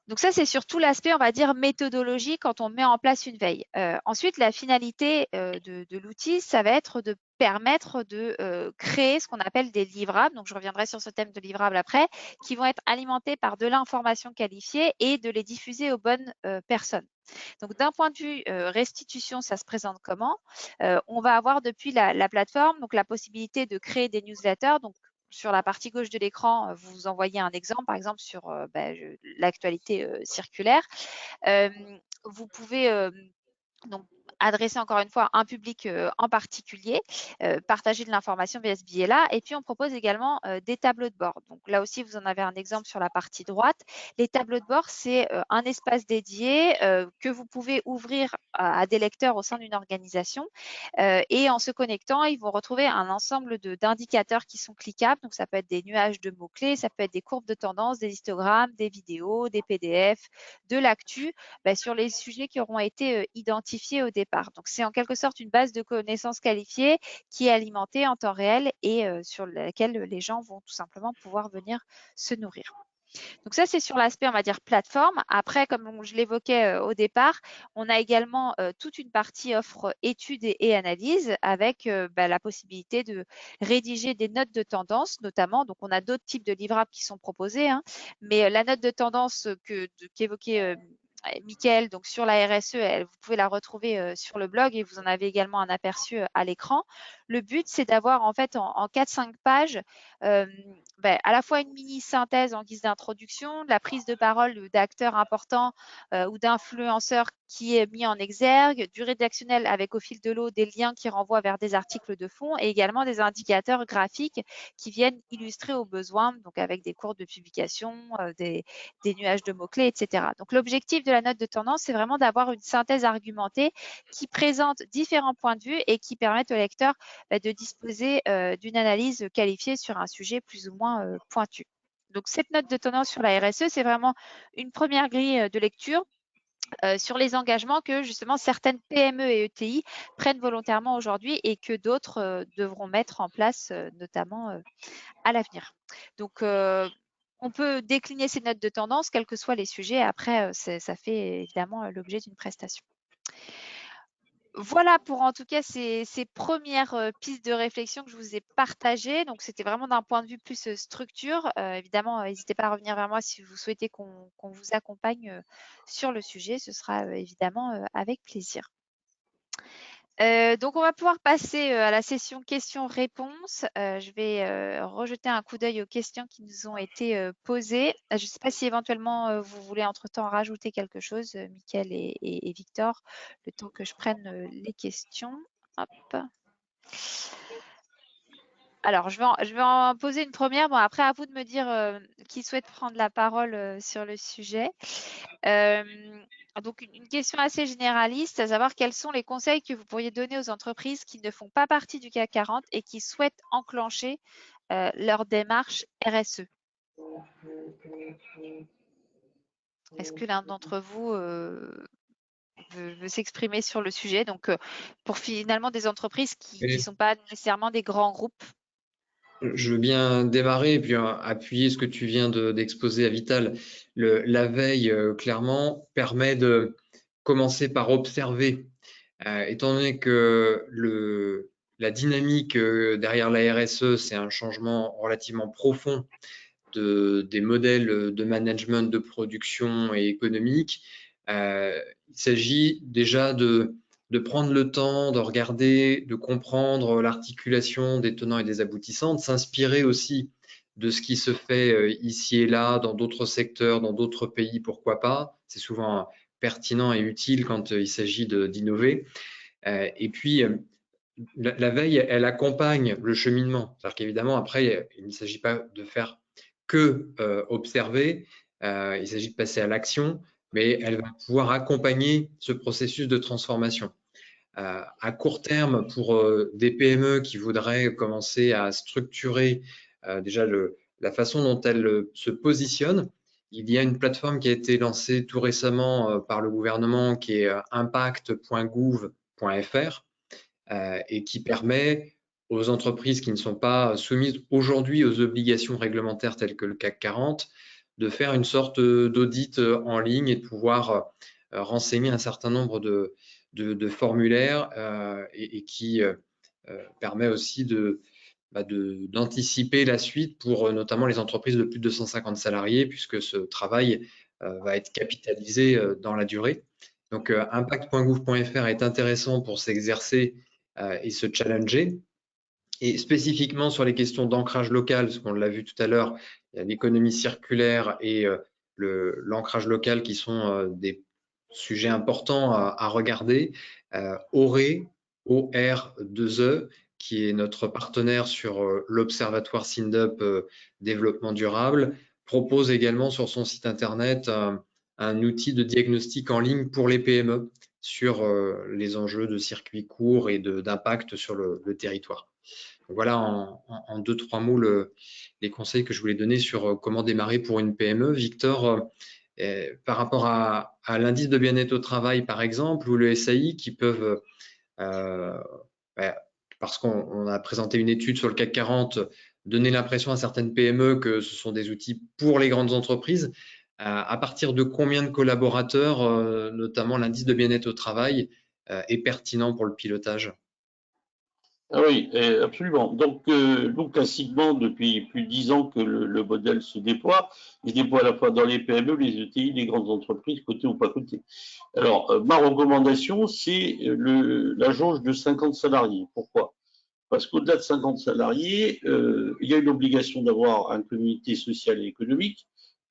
Donc ça, c'est surtout l'aspect, on va dire, méthodologie quand on met en place une veille. Ensuite, la finalité de l'outil, ça va être de permettre de créer ce qu'on appelle des livrables. Donc, je reviendrai sur ce thème de livrables après, qui vont être alimentés par de l'information qualifiée et de les diffuser aux bonnes personnes. Donc, d'un point de vue restitution, ça se présente comment? On va avoir depuis la plateforme donc la possibilité de créer des newsletters. Donc, sur la partie gauche de l'écran, vous envoyez un exemple, par exemple sur l'actualité circulaire. Vous pouvez donc adresser encore une fois un public en particulier, partager de l'information via ce biais-là. Et puis, on propose également des tableaux de bord. Donc là aussi, vous en avez un exemple sur la partie droite. Les tableaux de bord, c'est un espace dédié que vous pouvez ouvrir à des lecteurs au sein d'une organisation. Et en se connectant, ils vont retrouver un ensemble d'indicateurs qui sont cliquables. Donc, ça peut être des nuages de mots-clés, ça peut être des courbes de tendance, des histogrammes, des vidéos, des PDF, de l'actu sur les sujets qui auront été identifiés au départ. Donc, c'est en quelque sorte une base de connaissances qualifiées qui est alimentée en temps réel et sur laquelle les gens vont tout simplement pouvoir venir se nourrir. Donc ça, c'est sur l'aspect, on va dire, plateforme. Après, comme je l'évoquais au départ, on a également toute une partie offre études et analyses avec la possibilité de rédiger des notes de tendance, notamment. Donc, on a d'autres types de livrables qui sont proposés, hein, mais la note de tendance qu'évoquait Mickaël, donc sur la RSE, vous pouvez la retrouver sur le blog et vous en avez également un aperçu à l'écran. Le but, c'est d'avoir en fait en 4-5 pages à la fois une mini synthèse en guise d'introduction, de la prise de parole d'acteurs importants ou d'influenceurs qui est mis en exergue, du rédactionnel avec au fil de l'eau des liens qui renvoient vers des articles de fond et également des indicateurs graphiques qui viennent illustrer aux besoins, donc avec des courbes de publication, des nuages de mots-clés, etc. Donc l'objectif de la note de tendance, c'est vraiment d'avoir une synthèse argumentée qui présente différents points de vue et qui permettent au lecteur de disposer d'une analyse qualifiée sur un sujet plus ou moins pointu. Donc cette note de tendance sur la RSE, c'est vraiment une première grille de lecture sur les engagements que justement certaines PME et ETI prennent volontairement aujourd'hui et que d'autres devront mettre en place notamment à l'avenir. Donc on peut décliner ces notes de tendance, quels que soient les sujets. Après, ça fait évidemment l'objet d'une prestation. Voilà pour en tout cas ces premières pistes de réflexion que je vous ai partagées. Donc, c'était vraiment d'un point de vue plus structure. Évidemment, n'hésitez pas à revenir vers moi si vous souhaitez qu'on vous accompagne sur le sujet. Ce sera évidemment avec plaisir. Donc, on va pouvoir passer à la session questions-réponses. Je vais rejeter un coup d'œil aux questions qui nous ont été posées. Je ne sais pas si éventuellement vous voulez entre-temps rajouter quelque chose, Mickaël et Victor, le temps que je prenne les questions. Hop. Alors, je vais en poser une première. Bon, après, à vous de me dire qui souhaite prendre la parole sur le sujet. Donc, une question assez généraliste, à savoir quels sont les conseils que vous pourriez donner aux entreprises qui ne font pas partie du CAC 40 et qui souhaitent enclencher leur démarche RSE. Est-ce que l'un d'entre vous veut s'exprimer sur le sujet? Donc, pour finalement des entreprises qui ne sont pas nécessairement des grands groupes. Je veux bien démarrer et puis appuyer ce que tu viens d'exposer à Vital. La veille, clairement, permet de commencer par observer. Étant donné que la dynamique derrière la RSE, c'est un changement relativement profond des modèles de management, de production et économique, il s'agit déjà de prendre le temps, de regarder, de comprendre l'articulation des tenants et des aboutissants, de s'inspirer aussi de ce qui se fait ici et là, dans d'autres secteurs, dans d'autres pays, pourquoi pas. C'est souvent pertinent et utile quand il s'agit d'innover. Et puis, la veille, elle accompagne le cheminement. C'est-à-dire qu'évidemment, après, il ne s'agit pas de faire que observer, il s'agit de passer à l'action, mais elle va pouvoir accompagner ce processus de transformation. À court terme, pour des PME qui voudraient commencer à structurer déjà la façon dont elles se positionnent, il y a une plateforme qui a été lancée tout récemment par le gouvernement qui est impact.gouv.fr et qui permet aux entreprises qui ne sont pas soumises aujourd'hui aux obligations réglementaires telles que le CAC 40 de faire une sorte d'audit en ligne et de pouvoir renseigner un certain nombre de formulaires et qui permet aussi d'anticiper la suite pour notamment les entreprises de plus de 250 salariés puisque ce travail va être capitalisé dans la durée. Donc, impact.gouv.fr est intéressant pour s'exercer et se challenger. Et spécifiquement sur les questions d'ancrage local, parce qu'on l'a vu tout à l'heure, il y a l'économie circulaire et l'ancrage local qui sont des sujets importants à regarder. ORE, OR2E, qui est notre partenaire sur l'Observatoire SINDUP Développement Durable, propose également sur son site internet un outil de diagnostic en ligne pour les PME sur les enjeux de circuits courts et d'impact sur le territoire. Donc voilà en 2-3 mots les conseils que je voulais donner sur comment démarrer pour une PME. Victor, par rapport à l'indice de bien-être au travail, par exemple, ou le SAI, qui peuvent, parce qu'on a présenté une étude sur le CAC 40, donner l'impression à certaines PME que ce sont des outils pour les grandes entreprises. À partir de combien de collaborateurs, notamment l'indice de bien-être au travail, est pertinent pour le pilotage? Ah oui, absolument. Donc, classiquement, depuis plus de 10 ans que le modèle se déploie, il se déploie à la fois dans les PME, les ETI, les grandes entreprises, côté ou pas côté. Alors, ma recommandation, c'est la jauge de 50 salariés. Pourquoi? Parce qu'au-delà de 50 salariés, il y a une obligation d'avoir un comité social et économique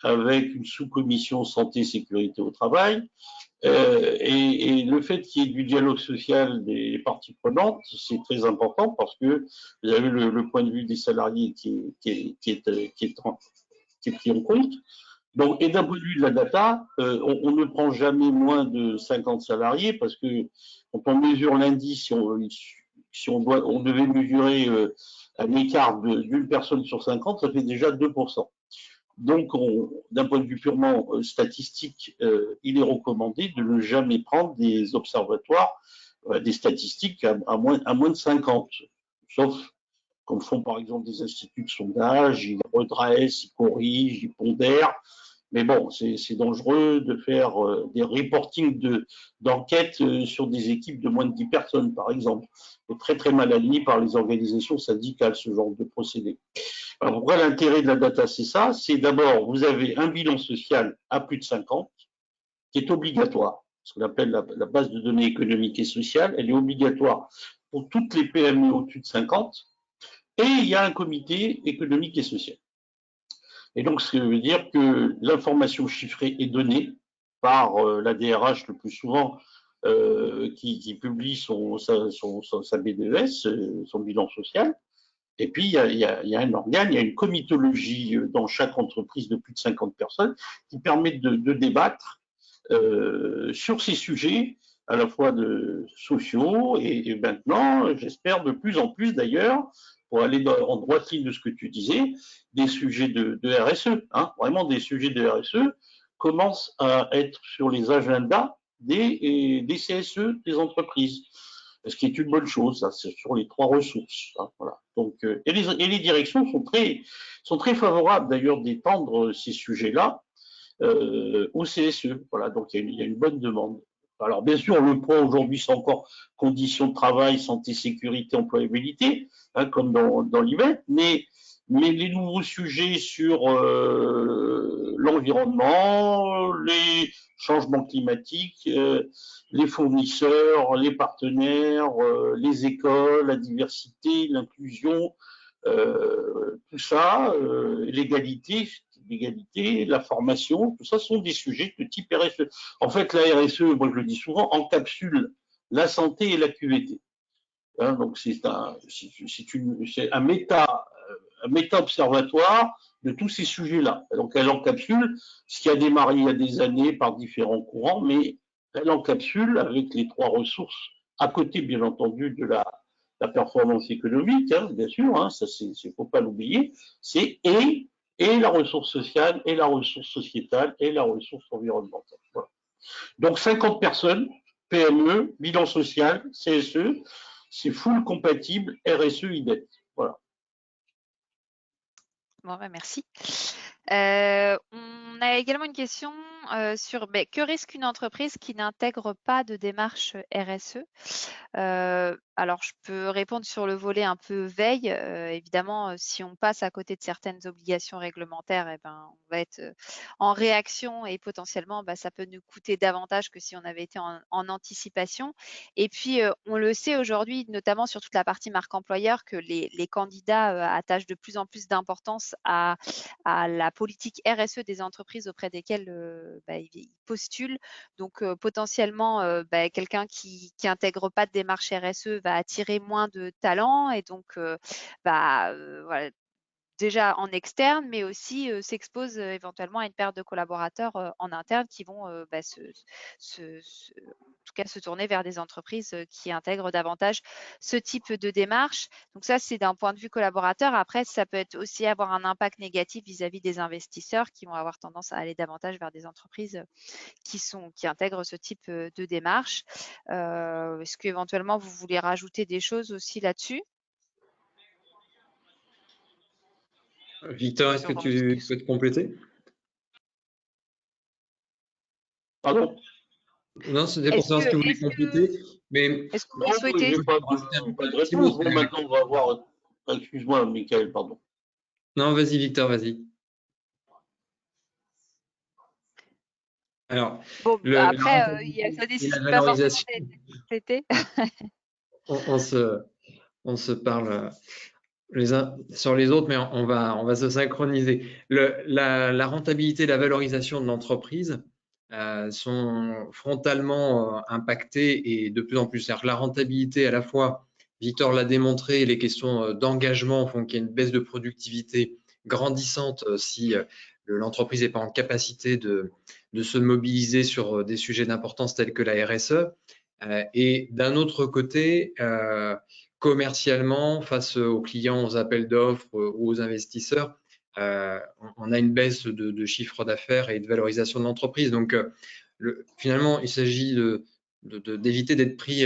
avec une sous-commission santé, sécurité au travail. Et le fait qu'il y ait du dialogue social des parties prenantes, c'est très important parce que vous avez le point de vue des salariés qui est pris en compte. Donc, et d'un point de vue de la data, on ne prend jamais moins de 50 salariés parce que quand on mesure l'indice, si on devait mesurer un écart d'une personne sur 50, ça fait déjà 2%. Donc, d'un point de vue purement statistique, il est recommandé de ne jamais prendre des observatoires, des statistiques à moins de 50, sauf comme font par exemple des instituts de sondage, ils redressent, ils corrigent, ils pondèrent. Mais bon, c'est dangereux de faire des reportings d'enquêtes sur des équipes de moins de 10 personnes, par exemple. C'est très très mal admis par les organisations syndicales, ce genre de procédé. Alors, pourquoi l'intérêt de la data, c'est ça? C'est d'abord, vous avez un bilan social à plus de 50 qui est obligatoire. Ce qu'on appelle la base de données économiques et sociales, elle est obligatoire pour toutes les PME au-dessus de 50. Et il y a un comité économique et social. Et donc, ce qui veut dire que l'information chiffrée est donnée par la DRH le plus souvent qui publie sa BDES, son bilan social. Et puis, il y a un organe, il y a une comitologie dans chaque entreprise de plus de 50 personnes qui permet de débattre sur ces sujets à la fois sociaux et maintenant, j'espère de plus en plus d'ailleurs, pour aller en droite ligne de ce que tu disais, des sujets de RSE, hein, vraiment des sujets de RSE commencent à être sur les agendas des CSE des entreprises. Ce qui est une bonne chose, ça, c'est sur les 3 ressources. Hein, voilà. Donc, et les directions sont très favorables d'ailleurs d'étendre ces sujets-là au CSE. Voilà, donc il y a une bonne demande. Alors bien sûr, le point aujourd'hui, c'est encore conditions de travail, santé, sécurité, employabilité, hein, comme dans l'IVET, mais les nouveaux sujets sur l'environnement, les changements climatiques, les fournisseurs, les partenaires, les écoles, la diversité, l'inclusion, tout ça, l'égalité, la formation, tout ça sont des sujets de type RSE. En fait, la RSE, moi je le dis souvent, encapsule la santé et la QVT. Hein, donc c'est un méta-observatoire de tous ces sujets-là. Donc elle encapsule ce qui a démarré il y a des années par différents courants, mais elle encapsule avec les 3 ressources, à côté bien entendu de la performance économique, hein, bien sûr, hein, ça c'est faut pas l'oublier, c'est et la ressource sociale, et la ressource sociétale, et la ressource environnementale. Voilà. Donc 50 personnes, PME, bilan social, CSE, c'est full compatible RSE IDET. Voilà. Bon, merci. On a également une question sur que risque une entreprise qui n'intègre pas de démarche RSE? Alors, je peux répondre sur le volet un peu veille. Évidemment, si on passe à côté de certaines obligations réglementaires, eh ben, on va être en réaction et potentiellement, ça peut nous coûter davantage que si on avait été en anticipation. Et puis, on le sait aujourd'hui, notamment sur toute la partie marque employeur, que les candidats attachent de plus en plus d'importance à la politique RSE des entreprises auprès desquelles ils postulent. Donc, potentiellement, quelqu'un qui n'intègre pas de démarche RSE va attirer moins de talents et donc voilà, déjà en externe, mais aussi s'expose éventuellement à une perte de collaborateurs en interne qui vont en tout cas se tourner vers des entreprises qui intègrent davantage ce type de démarche. Donc ça, c'est d'un point de vue collaborateur. Après, ça peut être aussi avoir un impact négatif vis-à-vis des investisseurs qui vont avoir tendance à aller davantage vers des entreprises qui intègrent ce type de démarche. Est-ce qu'éventuellement vous voulez rajouter des choses aussi là-dessus? Victor, est-ce que tu souhaites compléter? Pardon? Non, c'était pour savoir ce que vous voulez compléter. Mais est-ce que vous souhaitez? Je n'ai pas de réponse. Bon, maintenant, on va voir. Excuse-moi, Michael, pardon. Non, vas-y, Victor, vas-y. Alors, bon, après, ça nécessite pas forcément d'être complété. On se parle les uns sur les autres, mais on va se synchroniser. La rentabilité, la valorisation de l'entreprise sont frontalement impactées et de plus en plus. C'est-à-dire que la rentabilité, à la fois, Victor l'a démontré, les questions d'engagement font qu'il y a une baisse de productivité grandissante si l'entreprise n'est pas en capacité de se mobiliser sur des sujets d'importance tels que la RSE. Et d'un autre côté, commercialement, face aux clients, aux appels d'offres ou aux investisseurs, on a une baisse de chiffre d'affaires et de valorisation de l'entreprise. Donc, finalement, il s'agit d'éviter d'être pris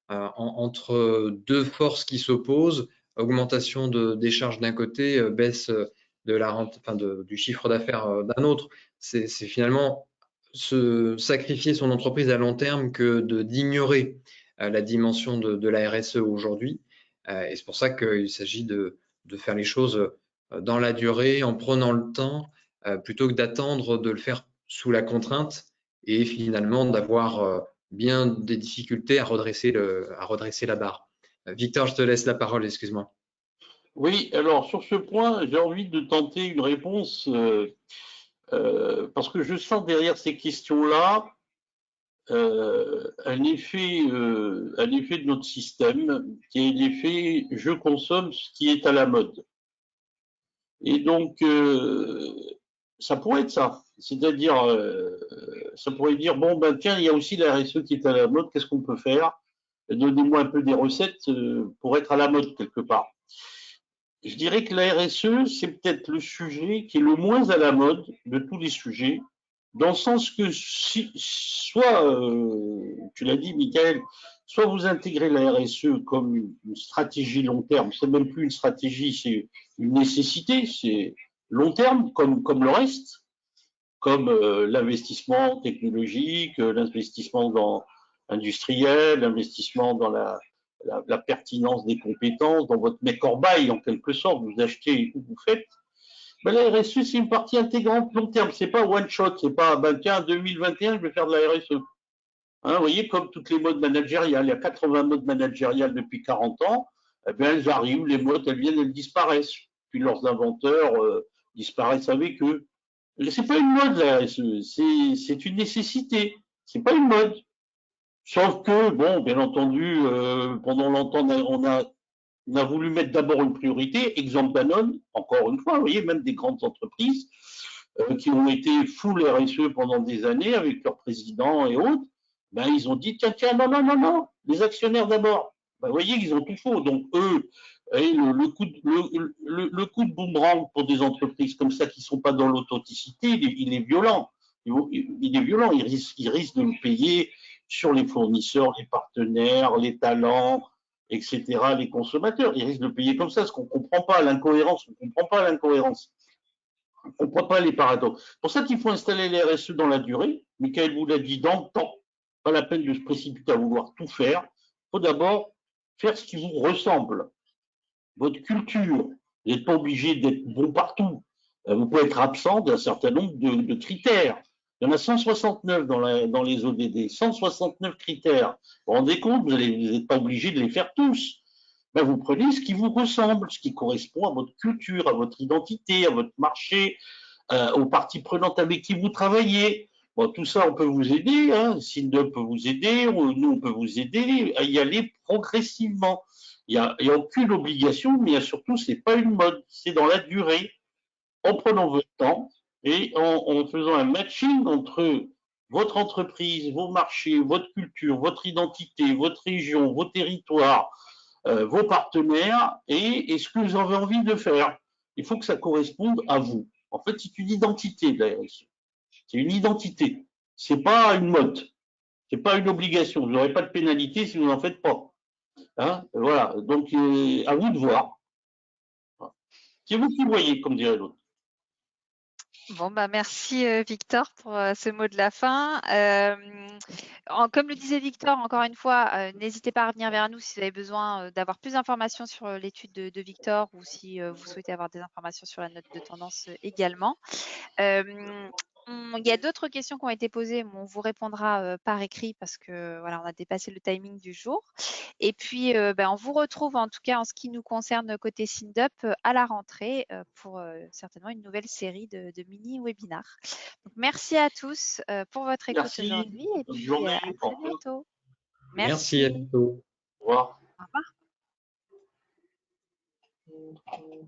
entre 2 forces qui s'opposent, augmentation des charges d'un côté, baisse de la rente, du chiffre d'affaires d'un autre. C'est finalement se sacrifier son entreprise à long terme que d'ignorer la dimension de la RSE aujourd'hui. Et c'est pour ça qu'il s'agit de faire les choses dans la durée, en prenant le temps, plutôt que d'attendre de le faire sous la contrainte et finalement d'avoir bien des difficultés à redresser la barre. Victor, je te laisse la parole, excuse-moi. Oui, alors sur ce point, j'ai envie de tenter une réponse parce que je sens derrière ces questions-là un effet de notre système qui est l'effet « je consomme ce qui est à la mode ». Et donc, ça pourrait être ça. C'est-à-dire, ça pourrait dire, bon, ben tiens, il y a aussi la RSE qui est à la mode, qu'est-ce qu'on peut faire? Donnez-moi un peu des recettes pour être à la mode quelque part. Je dirais que la RSE, c'est peut-être le sujet qui est le moins à la mode de tous les sujets, dans le sens que soit, tu l'as dit, Michael, soit vous intégrez la RSE comme une stratégie long terme, c'est même plus une stratégie, c'est une nécessité, c'est long terme comme le reste, comme l'investissement technologique, l'investissement industriel, l'investissement dans la pertinence des compétences, dans votre make or buy en quelque sorte, vous achetez ou vous faites. Ben, la RSE, c'est une partie intégrante long terme, c'est pas one shot, c'est pas, ben tiens, 2021, je vais faire de la RSE. Hein, vous voyez, comme toutes les modes managériales, il y a 80 modes managériales depuis 40 ans, eh bien, elles arrivent, les modes, elles viennent, elles disparaissent. Puis leurs inventeurs disparaissent avec eux. C'est pas une mode, la RSE, c'est une nécessité, c'est pas une mode. Sauf que, bon, bien entendu, pendant longtemps, on a voulu mettre d'abord une priorité, exemple Danone, encore une fois, vous voyez, même des grandes entreprises qui ont été full RSE pendant des années avec leurs présidents et autres, ben, ils ont dit, tiens, non, les actionnaires d'abord. Ben, vous voyez, ils ont tout faux. Donc, eux, le coup de boomerang pour des entreprises comme ça qui ne sont pas dans l'authenticité, il est violent. Il est violent, ils risquent de le payer sur les fournisseurs, les partenaires, les talents, etc., les consommateurs. Ils risquent de le payer comme ça, parce qu'on ne comprend pas l'incohérence, on ne comprend pas l'incohérence. On ne comprend pas les paradoxes. C'est pour ça qu'il faut installer les RSE dans la durée. Michael vous l'a dit, dans le temps. Pas la peine de se précipiter à vouloir tout faire. Il faut d'abord faire ce qui vous ressemble. Votre culture. Vous n'êtes pas obligé d'être bon partout. Vous pouvez être absent d'un certain nombre de critères. Il y en a 169 dans les ODD, 169 critères. Vous vous rendez compte, vous n'êtes pas obligé de les faire tous. Ben, vous prenez ce qui vous ressemble, ce qui correspond à votre culture, à votre identité, à votre marché, aux parties prenantes avec qui vous travaillez. Bon, tout ça, on peut vous aider, hein. SINDUP peut vous aider, nous, on peut vous aider à y aller progressivement. Il n'y a aucune obligation, mais il y a surtout, ce n'est pas une mode, c'est dans la durée, en prenant votre temps et en faisant un matching entre votre entreprise, vos marchés, votre culture, votre identité, votre région, vos territoires, vos partenaires et ce que vous avez envie de faire. Il faut que ça corresponde à vous. En fait, c'est une identité de la RSE. C'est une identité. C'est pas une mode. C'est pas une obligation. Vous n'aurez pas de pénalité si vous n'en faites pas. Hein, voilà. Donc, à vous de voir. C'est vous qui voyez, comme dirait l'autre. Bon, bah merci Victor pour ce mot de la fin. Comme le disait Victor, encore une fois, n'hésitez pas à revenir vers nous si vous avez besoin d'avoir plus d'informations sur l'étude de Victor ou si vous souhaitez avoir des informations sur la note de tendance également. Il y a d'autres questions qui ont été posées, mais on vous répondra par écrit parce que voilà, on a dépassé le timing du jour. Et puis, on vous retrouve en tout cas en ce qui nous concerne côté SINDUP à la rentrée pour certainement une nouvelle série de mini-webinars. Donc, merci à tous pour votre écoute aujourd'hui et puis à très bientôt. Merci à bientôt. Au revoir. Au revoir.